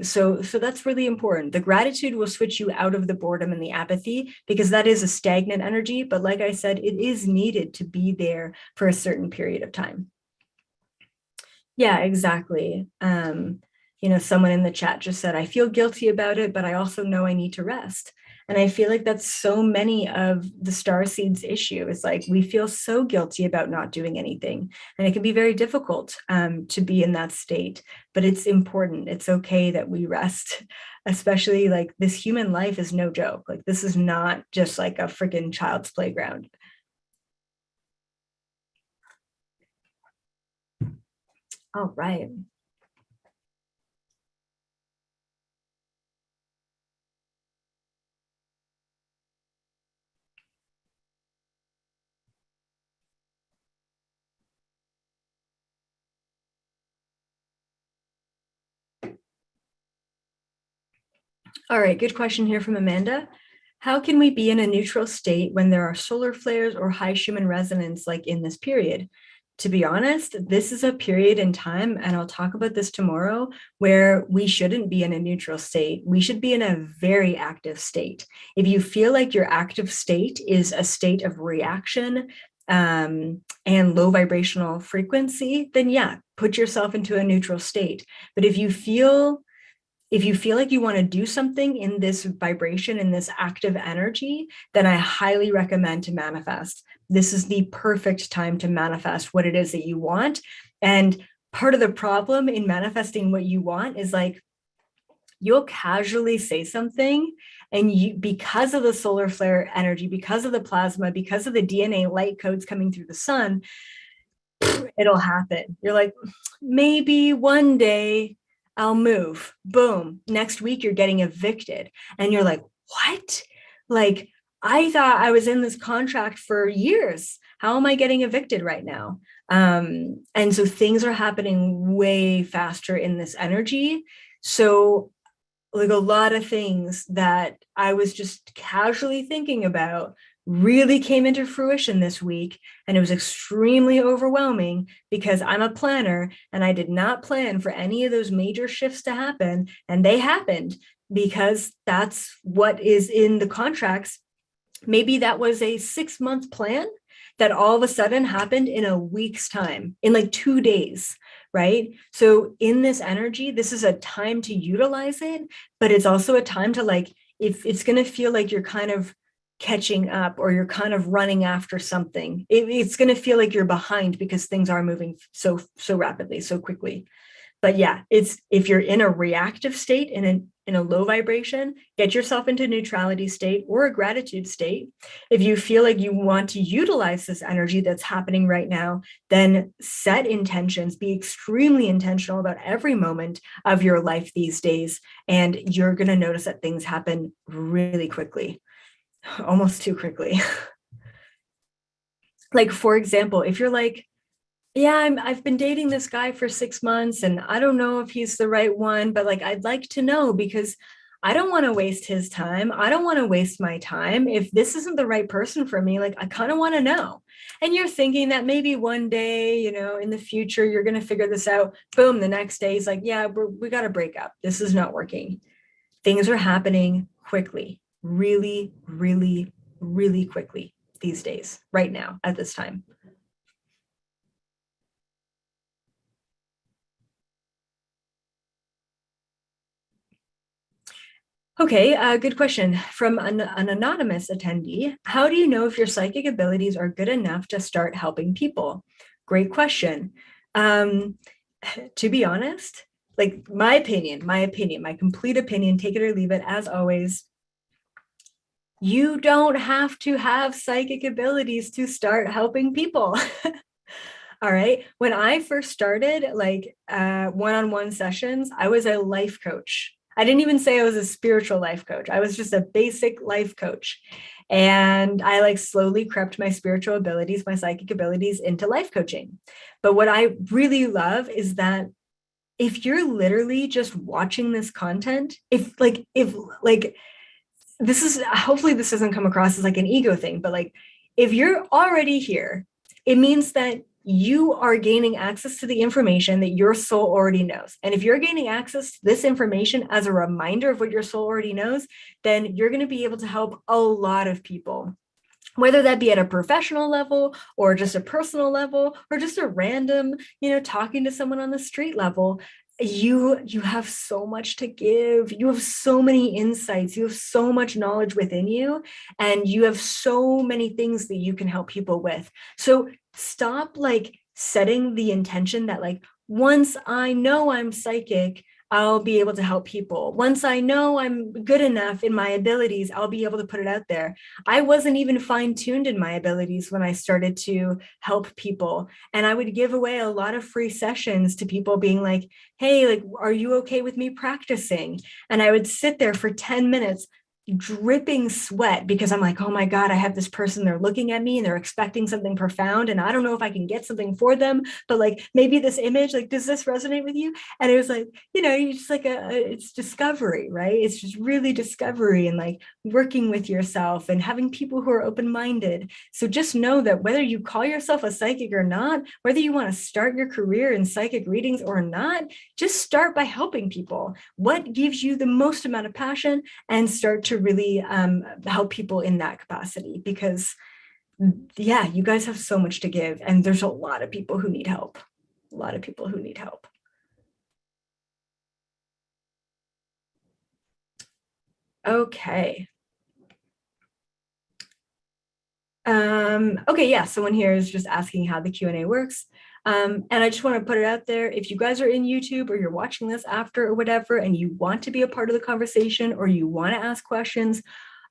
So that's really important. The gratitude will switch you out of the boredom and the apathy, because that is a stagnant energy. But like I said, it is needed to be there for a certain period of time. Yeah, exactly. someone in the chat just said, I feel guilty about it, but I also know I need to rest. And I feel like that's so many of the starseeds issue. It's like we feel so guilty about not doing anything. And it can be very difficult to be in that state, but it's important. It's okay that we rest, especially like this human life is no joke. Like this is not just like a freaking child's playground. All right. All right, good question here from Amanda. How can we be in a neutral state when there are solar flares or high Schumann resonance like in this period? To be honest, this is a period in time, and I'll talk about this tomorrow, where we shouldn't be in a neutral state. We should be in a very active state. If you feel like your active state is a state of reaction and low vibrational frequency, then yeah, put yourself into a neutral state. But if you feel like you want to do something in this vibration, in this active energy, then I highly recommend to manifest. This is the perfect time to manifest what it is that you want. And part of the problem in manifesting what you want is like, you'll casually say something, and because of the solar flare energy, because of the plasma, because of the DNA light codes coming through the sun, it'll happen. You're like, maybe one day I'll move. Boom. Next week, you're getting evicted. And you're like, what? Like, I thought I was in this contract for years. How am I getting evicted right now? And so things are happening way faster in this energy. So like a lot of things that I was just casually thinking about really came into fruition this week. And it was extremely overwhelming because I'm a planner and I did not plan for any of those major shifts to happen. And they happened because that's what is in the contracts. Maybe that was a 6-month plan that all of a sudden happened in a week's time, in like 2 days, right? So in this energy, this is a time to utilize it, but it's also a time to like, if it's going to feel like you're kind of catching up or you're kind of running after something, it's going to feel like you're behind because things are moving so rapidly, so quickly. But yeah, it's if you're in a reactive state, in a low vibration, get yourself into neutrality state or a gratitude state. If you feel like you want to utilize this energy that's happening right now, then set intentions, be extremely intentional about every moment of your life these days. And you're going to notice that things happen really quickly, almost too quickly. Like, for example, if you're like, yeah, I've been dating this guy for 6 months and I don't know if he's the right one, but like, I'd like to know because I don't want to waste his time. I don't want to waste my time. If this isn't the right person for me, like, I kind of want to know. And you're thinking that maybe one day, in the future, you're going to figure this out. Boom, the next day he's like, yeah, we got to break up. This is not working. Things are happening quickly, really, really, really quickly these days, right now, at this time. Okay, good question from an anonymous attendee. How do you know if your psychic abilities are good enough to start helping people? Great question. To be honest, like my opinion, my complete opinion, take it or leave it, as always, you don't have to have psychic abilities to start helping people. All right. When I first started like one-on-one sessions, I was a life coach. I didn't even say I was a spiritual life coach. I was just a basic life coach. And I like slowly crept my spiritual abilities, my psychic abilities into life coaching. But what I really love is that if you're literally just watching this content, if this is, hopefully this doesn't come across as like an ego thing, but like if you're already here, it means that you are gaining access to the information that your soul already knows. And if you're gaining access to this information as a reminder of what your soul already knows, then you're going to be able to help a lot of people, whether that be at a professional level or just a personal level or just a random, talking to someone on the street level. you have so much to give. You have so many insights. You have so much knowledge within you, and you have so many things that you can help people with. So stop like setting the intention that like once I know I'm psychic, I'll be able to help people. Once I know I'm good enough in my abilities, I'll be able to put it out there. I wasn't even fine-tuned in my abilities when I started to help people. And I would give away a lot of free sessions to people being like, hey, like, are you okay with me practicing? And I would sit there for 10 minutes dripping sweat because I'm like, oh my God, I have this person, they're looking at me and they're expecting something profound. And I don't know if I can get something for them, but like maybe this image, like, does this resonate with you? And it was like, you know, you just like it's discovery, right? It's just really discovery and like working with yourself and having people who are open-minded. So just know that whether you call yourself a psychic or not, whether you want to start your career in psychic readings or not, just start by helping people. What gives you the most amount of passion, and start to really help people in that capacity, because yeah, you guys have so much to give, and there's a lot of people who need help. A lot of people who need help. Okay. Okay, yeah, someone here is just asking how the Q&A works. And I just want to put it out there. If you guys are in YouTube or you're watching this after or whatever, and you want to be a part of the conversation or you want to ask questions,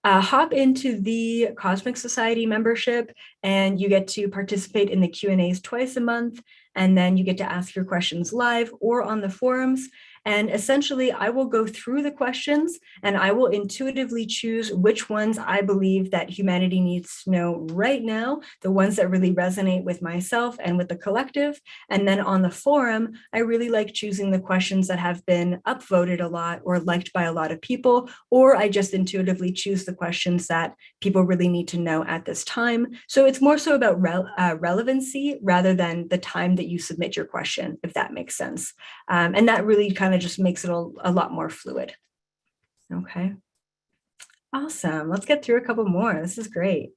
hop into the Cosmic Society membership, and you get to participate in the Q&As twice a month. And then you get to ask your questions live or on the forums. And essentially, I will go through the questions and I will intuitively choose which ones I believe that humanity needs to know right now, the ones that really resonate with myself and with the collective. And then on the forum, I really like choosing the questions that have been upvoted a lot or liked by a lot of people, or I just intuitively choose the questions that people really need to know at this time. So it's more so about relevancy rather than the time that you submit your question, if that makes sense. And that really kind of just makes it a lot more fluid. Okay. Awesome. Let's get through a couple more. This is great.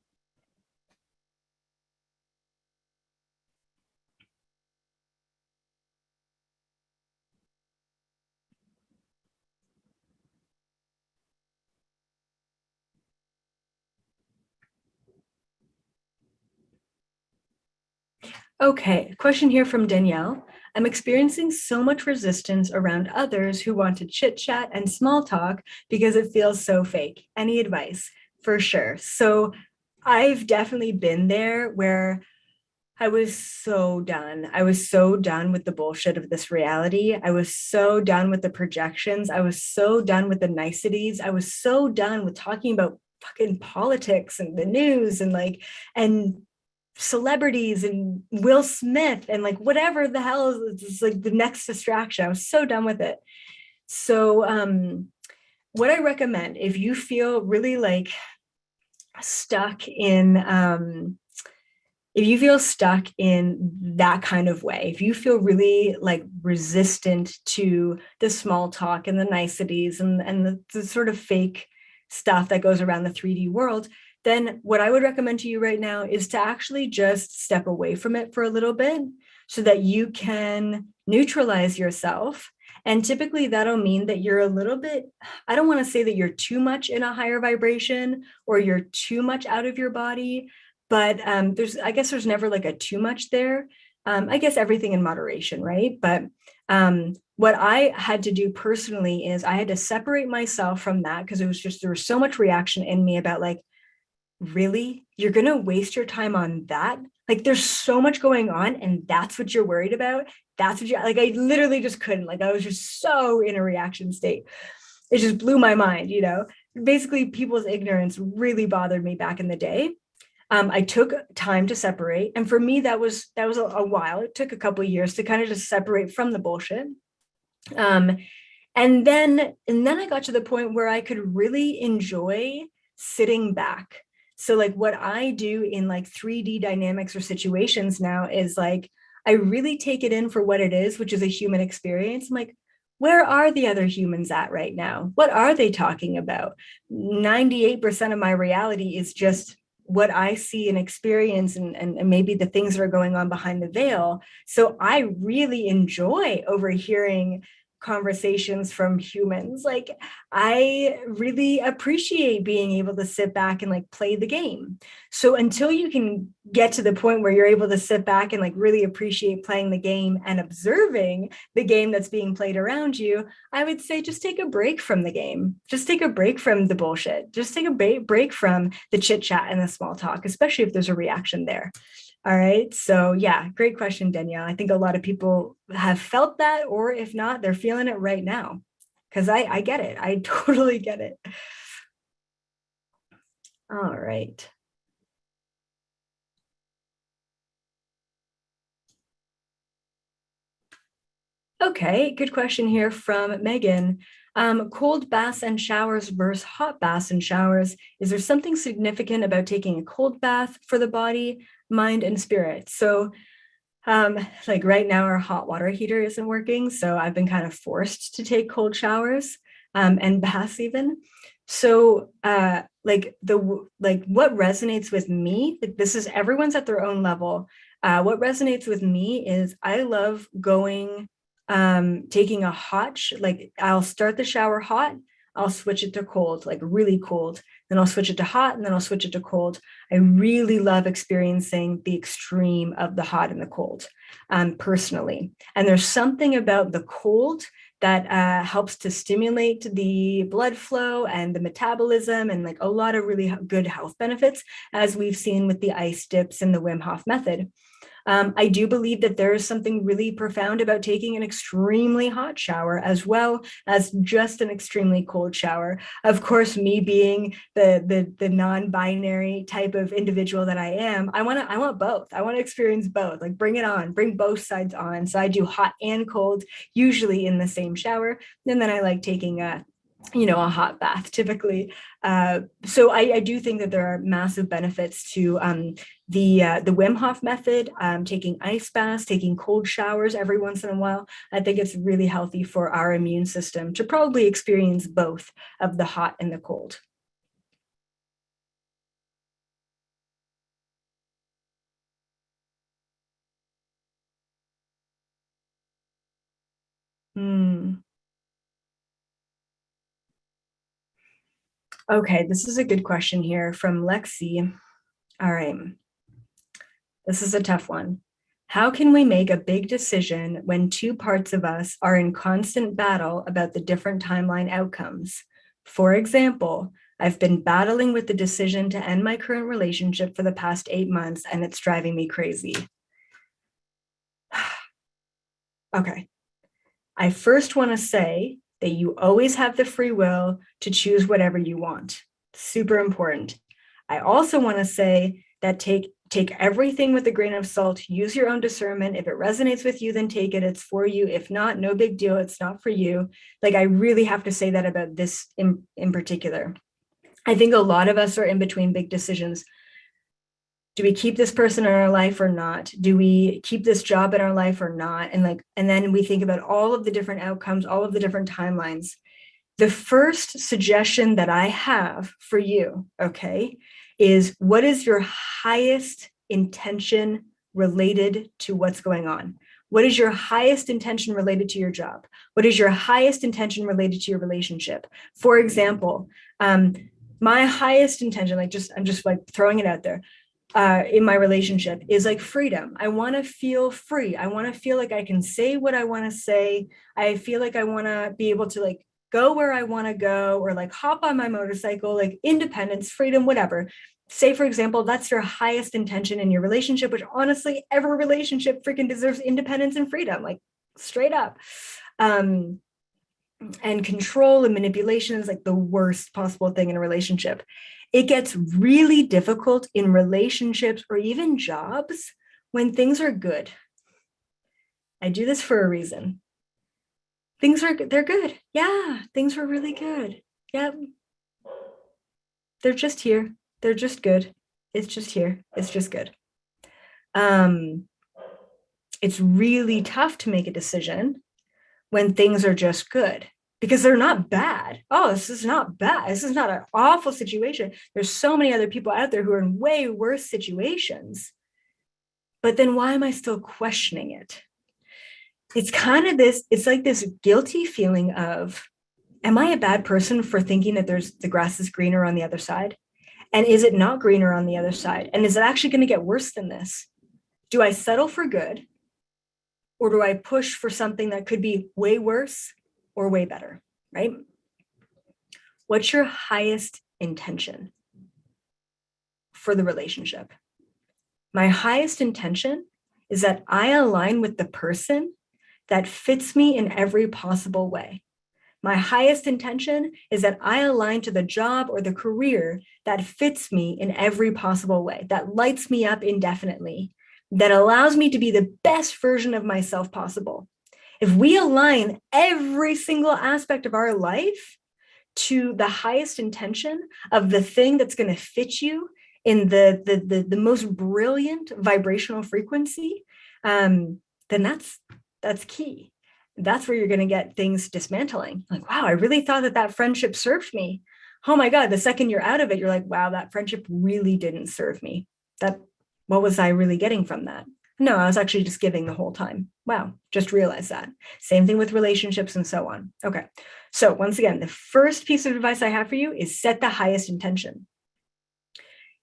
Okay, question here from Danielle. I'm experiencing so much resistance around others who want to chit chat and small talk because it feels so fake. Any advice? For sure. So I've definitely been there where I was so done. I was so done with the bullshit of this reality. I was so done with the projections. I was so done with the niceties. I was so done with talking about fucking politics and the news and like, and celebrities and Will Smith and like whatever the hell is like the next distraction. I was so done with it. So what I recommend, if you feel really like stuck in if you feel stuck in that kind of way, if you feel really like resistant to the small talk and the niceties and the sort of fake stuff that goes around the 3D world, then what I would recommend to you right now is to actually just step away from it for a little bit so that you can neutralize yourself. And typically that'll mean that you're a little bit, I don't want to say that you're too much in a higher vibration or you're too much out of your body, but I guess there's never like a too much there. I guess everything in moderation, right? But what I had to do personally is I had to separate myself from that because it was just, there was so much reaction in me about like, really, you're going to waste your time on that? Like there's so much going on and that's what you're worried about. That's what you like. I literally just couldn't, like, I was just so in a reaction state. It just blew my mind, you know. Basically people's ignorance really bothered me back in the day. I took time to separate. And for me, that was a while. It took a couple of years to kind of just separate from the bullshit. And then I got to the point where I could really enjoy sitting back. So like what I do in like 3D dynamics or situations now is like, I really take it in for what it is, which is a human experience. I'm like, where are the other humans at right now? What are they talking about? 98% of my reality is just what I see and experience, and maybe the things that are going on behind the veil. So I really enjoy overhearing conversations from humans. Like, I really appreciate being able to sit back and like play the game. So until you can get to the point where you're able to sit back and like really appreciate playing the game and observing the game that's being played around you, I would say just take a break from the game. Just take a break from the bullshit. Just take a break from the chit chat and the small talk, especially if there's a reaction there. All right. So yeah, great question, Danielle. I think a lot of people have felt that, or if not, they're feeling it right now. Because I get it. I totally get it. All right. Okay, good question here from Megan. Cold baths and showers versus hot baths and showers. Is there something significant about taking a cold bath for the body, mind, and spirit? So like right now our hot water heater isn't working, so I've been kind of forced to take cold showers and baths even. So like what resonates with me, like this is everyone's at their own level. What resonates with me is I love going taking a hot like I'll start the shower hot, I'll switch it to cold, like really cold, then I'll switch it to hot, and then I'll switch it to cold. I really love experiencing the extreme of the hot and the cold personally. And there's something about the cold that helps to stimulate the blood flow and the metabolism, and like a lot of really good health benefits, as we've seen with the ice dips and the Wim Hof method. I do believe that there is something really profound about taking an extremely hot shower as well as just an extremely cold shower. Of course, me being the non-binary type of individual that I am, I want both. I want to experience both. Like bring it on, bring both sides on. So I do hot and cold, usually in the same shower. And then I like taking a hot bath typically. So I do think that there are massive benefits to the Wim Hof method, taking ice baths, taking cold showers every once in a while. I think it's really healthy for our immune system to probably experience both of the hot and the cold. Hmm. Okay, this is a good question here from Lexi. All right, this is a tough one. How can we make a big decision when two parts of us are in constant battle about the different timeline outcomes? For example, I've been battling with the decision to end my current relationship for the past 8 months, and it's driving me crazy. Okay. I first want to say that you always have the free will to choose whatever you want. Super important. I also want to say that take everything with a grain of salt, use your own discernment. If it resonates with you, then take it, it's for you. If not, no big deal, it's not for you. Like, I really have to say that about this in particular. I think a lot of us are in between big decisions. Do we keep this person in our life or not? Do we keep this job in our life or not? And then we think about all of the different outcomes, all of the different timelines. The first suggestion that I have for you, okay, is what is your highest intention related to what's going on? What is your highest intention related to your job? What is your highest intention related to your relationship? For example, my highest intention, I'm just like throwing it out there, in my relationship is like freedom. I want to feel free. I want to feel like I can say what I want to say. I feel like I want to be able to like go where I want to go, or like hop on my motorcycle, like independence, freedom, whatever. Say, for example, that's your highest intention in your relationship, which honestly, every relationship freaking deserves independence and freedom, like straight up. And control and manipulation is like the worst possible thing in a relationship. It gets really difficult in relationships or even jobs when things are good. I do this for a reason. They're good. Yeah, things were really good. Yep. They're just here. They're just good. It's just here. It's just good. It's really tough to make a decision when things are just good. because they're not bad. Oh, this is not bad. This is not an awful situation. There's so many other people out there who are in way worse situations. But then why am I still questioning it? It's kind of this, it's like this guilty feeling of, am I a bad person for thinking that the grass is greener on the other side? And is it not greener on the other side? And is it actually going to get worse than this? Do I settle for good? Or do I push for something that could be way worse or way better, right? What's your highest intention for the relationship? My highest intention is that I align with the person that fits me in every possible way. My highest intention is that I align to the job or the career that fits me in every possible way, that lights me up indefinitely, that allows me to be the best version of myself possible. If we align every single aspect of our life to the highest intention of the thing that's going to fit you in the most brilliant vibrational frequency, then that's key. That's where you're going to get things dismantling. Like, wow, I really thought that friendship served me. Oh my God, the second you're out of it, you're like, wow, that friendship really didn't serve me. What was I really getting from that? No, I was actually just giving the whole time. Wow, just realized that. Same thing with relationships and so on. Okay, so once again, the first piece of advice I have for you is set the highest intention.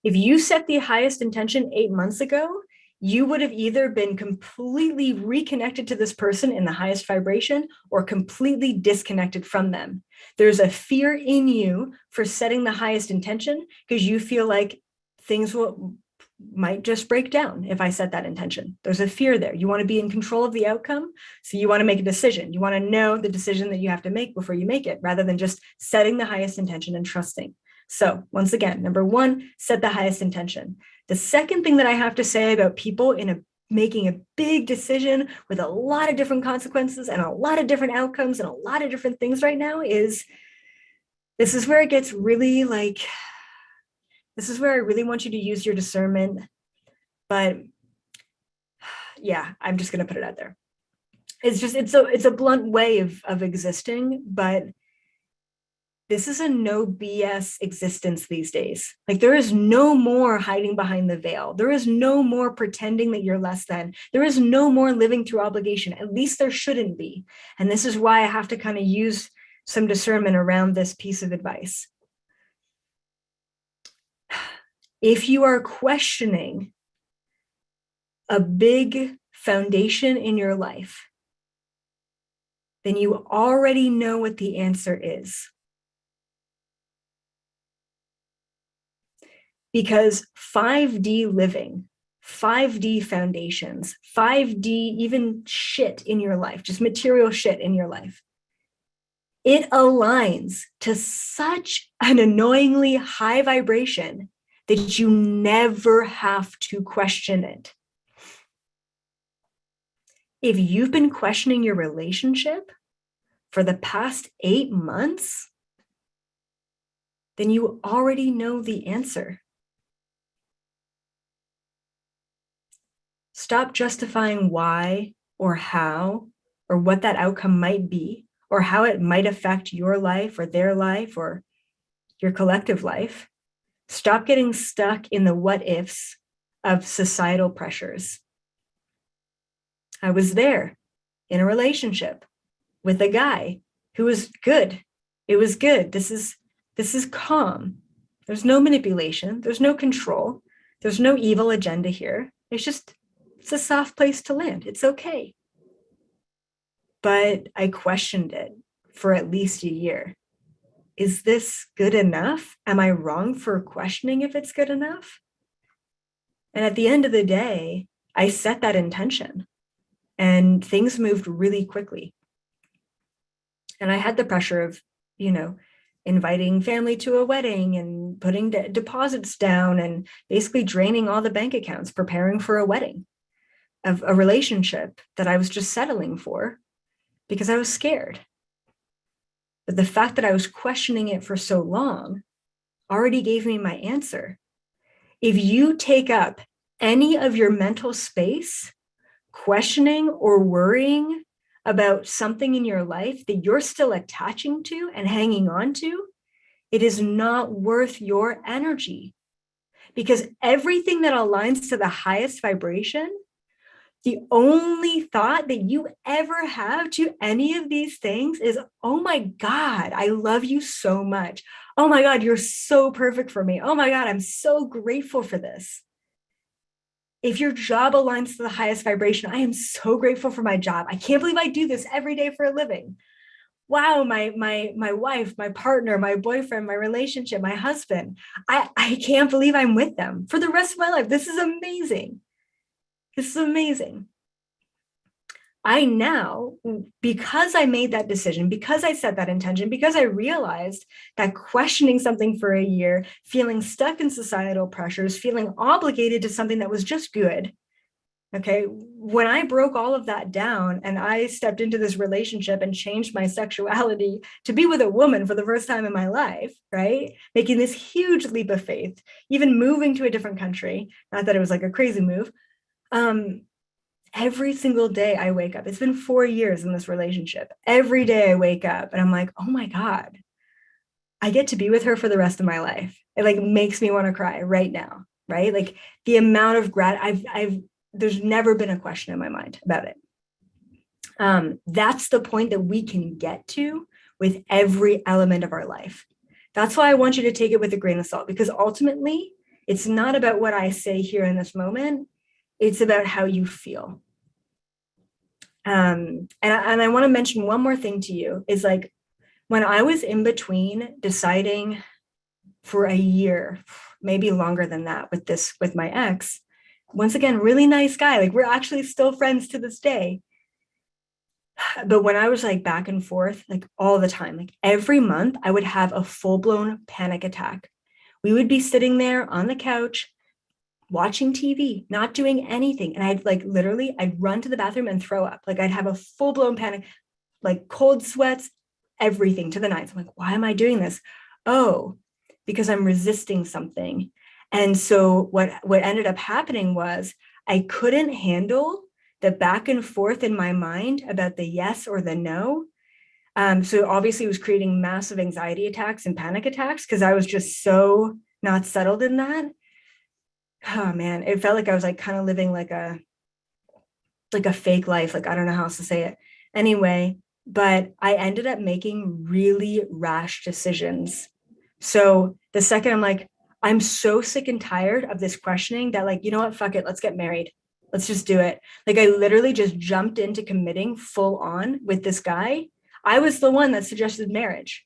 If you set the highest intention 8 months ago, you would have either been completely reconnected to this person in the highest vibration or completely disconnected from them. There's a fear in you for setting the highest intention because you feel like things might just break down if I set that intention. There's a fear there. You want to be in control of the outcome. So you want to make a decision. You want to know the decision that you have to make before you make it, rather than just setting the highest intention and trusting. So once again, number one, set the highest intention. The second thing that I have to say about people in making a big decision with a lot of different consequences and a lot of different outcomes and a lot of different things right now is, this is where it gets really like, this is where I really want you to use your discernment. But yeah, I'm just going to put it out there. It's a blunt way of existing, but this is a no BS existence these days. Like, there is no more hiding behind the veil. There is no more pretending that you're less than. There is no more living through obligation. At least there shouldn't be. And this is why I have to kind of use some discernment around this piece of advice. If you are questioning a big foundation in your life, then you already know what the answer is. Because 5D living, 5D foundations, 5D even shit in your life, just material shit in your life, it aligns to such an annoyingly high vibration that you never have to question it. If you've been questioning your relationship for the past 8 months, then you already know the answer. Stop justifying why or how or what that outcome might be or how it might affect your life or their life or your collective life. Stop getting stuck in the what ifs of societal pressures. I was there in a relationship with a guy who was good. It was good. This is calm. There's no manipulation. There's no control. There's no evil agenda here. It's a soft place to land. It's okay. But I questioned it for at least a year. Is this good enough? Am I wrong for questioning if it's good enough? And at the end of the day, I set that intention and things moved really quickly. And I had the pressure of, inviting family to a wedding and putting deposits down and basically draining all the bank accounts, preparing for a wedding of a relationship that I was just settling for because I was scared. But the fact that I was questioning it for so long already gave me my answer. If you take up any of your mental space questioning or worrying about something in your life that you're still attaching to and hanging on to, it is not worth your energy. Because everything that aligns to the highest vibration, the only thought that you ever have to any of these things is, oh my God, I love you so much. Oh my God, you're so perfect for me. Oh my God, I'm so grateful for this. If your job aligns to the highest vibration, I am so grateful for my job. I can't believe I do this every day for a living. Wow, my wife, my partner, my boyfriend, my relationship, my husband. I can't believe I'm with them for the rest of my life. This is amazing. This is amazing. I now, because I made that decision, because I set that intention, because I realized that questioning something for a year, feeling stuck in societal pressures, feeling obligated to something that was just good. Okay, when I broke all of that down and I stepped into this relationship and changed my sexuality to be with a woman for the first time in my life, right? Making this huge leap of faith, even moving to a different country, not that it was like a crazy move. Every single day I wake up, it's been 4 years in this relationship. Every day I wake up and I'm like, oh my God, I get to be with her for the rest of my life. It like makes me want to cry right now, right? Like the amount of there's never been a question in my mind about it. That's the point that we can get to with every element of our life. That's why I want you to take it with a grain of salt, because ultimately it's not about what I say here in this moment. It's about how you feel. And I want to mention one more thing to you is like, when I was in between deciding for a year, maybe longer than that with my ex, once again, really nice guy, like we're actually still friends to this day. But when I was like back and forth, like all the time, like every month I would have a full-blown panic attack. We would be sitting there on the couch, watching TV, not doing anything. And I'd like literally, I'd run to the bathroom and throw up. Like I'd have a full-blown panic, like cold sweats, everything to the nines. I'm like, why am I doing this? Oh, because I'm resisting something. And so what ended up happening was I couldn't handle the back and forth in my mind about the yes or the no. So obviously it was creating massive anxiety attacks and panic attacks because I was just so not settled in that. Oh man, it felt like I was like kind of living like a fake life. Like, I don't know how else to say it. Anyway, but I ended up making really rash decisions. So the second I'm like, I'm so sick and tired of this questioning that like, you know what, fuck it, let's get married. Let's just do it. Like I literally just jumped into committing full on with this guy. I was the one that suggested marriage.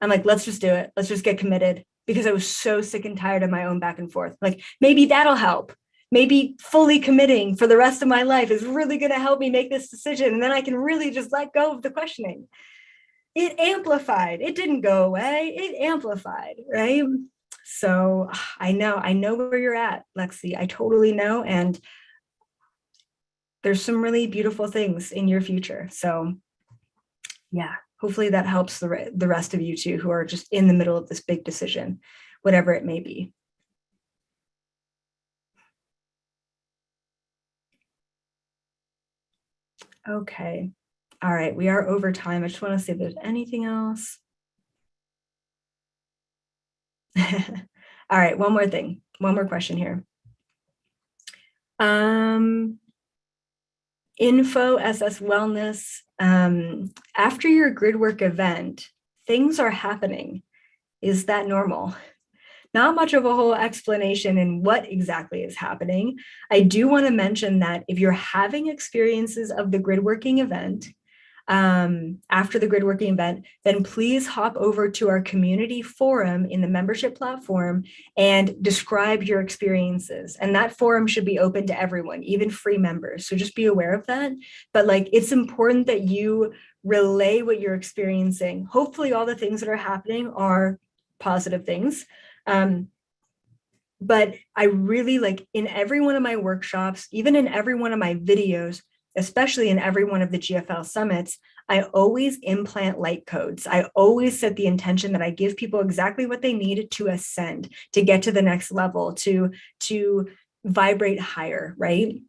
I'm like, let's just do it. Let's just get committed, because I was so sick and tired of my own back and forth. Like maybe that'll help. Maybe fully committing for the rest of my life is really going to help me make this decision. And then I can really just let go of the questioning. It amplified. It didn't go away. It amplified, right? So I know where you're at, Lexi. I totally know. And there's some really beautiful things in your future. So yeah, hopefully that helps the rest of you too, who are just in the middle of this big decision, whatever it may be. Okay. All right. We are over time. I just want to see if there's anything else. All right. One more thing. One more question here. Info SS Wellness. After your grid work event, things are happening. Is that normal? Not much of a whole explanation in what exactly is happening. I do want to mention that if you're having experiences of the grid working event, after the grid working event, then please hop over to our community forum in the membership platform and describe your experiences. And that forum should be open to everyone, even free members. So just be aware of that. But like, it's important that you relay what you're experiencing. Hopefully all the things that are happening are positive things. But I really like in every one of my workshops, even in every one of my videos, especially in every one of the GFL summits, I always implant light codes. I always set the intention that I give people exactly what they need to ascend, to get to the next level, to vibrate higher, right?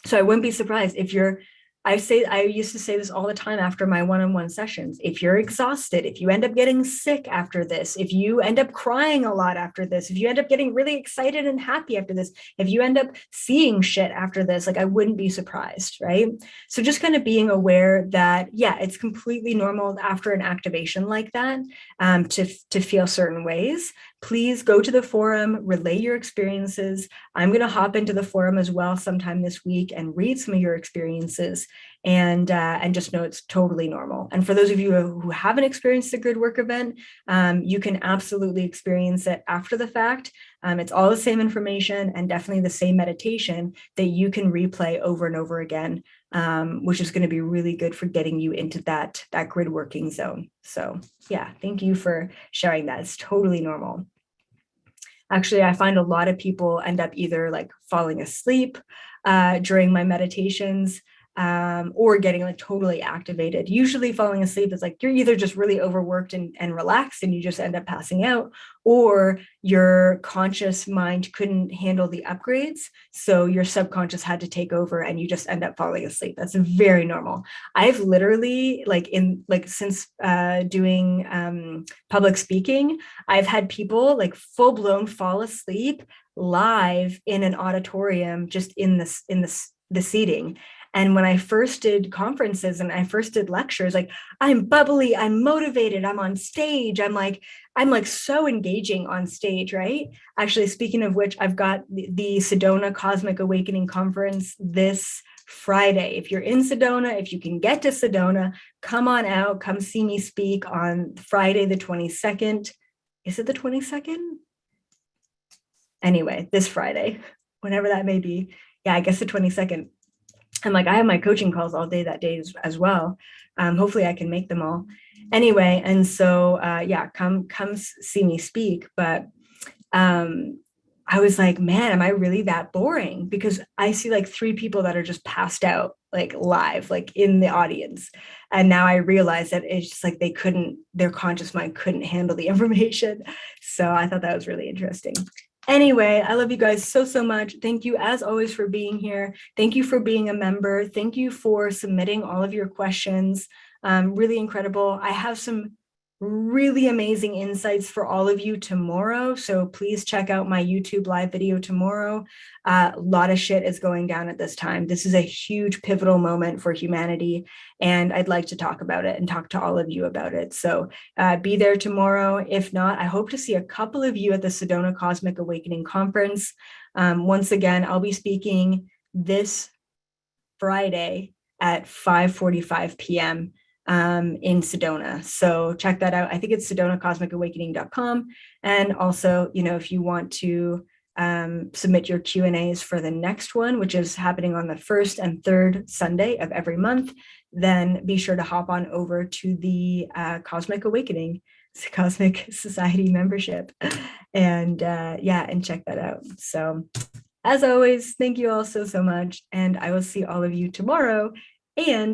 So I wouldn't be surprised if you're I used to say this all the time after my one-on-one sessions. If you're exhausted, if you end up getting sick after this, if you end up crying a lot after this, if you end up getting really excited and happy after this, if you end up seeing shit after this, like I wouldn't be surprised, right? So just kind of being aware that, yeah, it's completely normal after an activation like that to feel certain ways. Please go to the forum, relay your experiences. I'm going to hop into the forum as well sometime this week and read some of your experiences, and just know it's totally normal. And for those of you who haven't experienced a grid work event, you can absolutely experience it after the fact. It's all the same information and definitely the same meditation that you can replay over and over again, which is going to be really good for getting you into that grid working zone. So yeah, thank you for sharing that. It's totally normal. Actually, I find a lot of people end up either like falling asleep during my meditations, or getting like totally activated. Usually falling asleep is like you're either just really overworked and relaxed and you just end up passing out, or your conscious mind couldn't handle the upgrades. So your subconscious had to take over and you just end up falling asleep. That's very normal. I've literally since doing public speaking, I've had people like full blown fall asleep live in an auditorium, just in the seating. And when I first did conferences and I first did lectures, like I'm bubbly, I'm motivated, I'm on stage, I'm like so engaging on stage, right? Actually, speaking of which, I've got the Sedona Cosmic Awakening Conference this Friday. If you're in Sedona, if you can get to Sedona, come on out, come see me speak on Friday, the 22nd. Is it the 22nd? Anyway, this Friday, whenever that may be. Yeah, I guess the 22nd. And like I have my coaching calls all day that day as well. Hopefully I can make them all. Anyway, and so yeah, come see me speak. But I was like, man, am I really that boring? Because I see like 3 people that are just passed out, like live, like in the audience. And now I realize that it's just like their conscious mind couldn't handle the information. So I thought that was really interesting. Anyway, I love you guys so much. Thank you as always for being here. Thank you for being a member. Thank you for submitting all of your questions. Really incredible. I have some really amazing insights for all of you tomorrow. So please check out my YouTube live video tomorrow. A lot of shit is going down at this time. This is a huge pivotal moment for humanity. And I'd like to talk about it and talk to all of you about it. So be there tomorrow. If not, I hope to see a couple of you at the Sedona Cosmic Awakening Conference. Once again, I'll be speaking this Friday at 5:45 p.m. In Sedona. So check that out. I think it's sedonacosmicawakening.com. And also, if you want to submit your Q&As for the next one, which is happening on the 1st and 3rd Sunday of every month, then be sure to hop on over to the Cosmic Awakening, Cosmic Society membership, and and check that out. So as always, thank you all so much. And I will see all of you tomorrow. And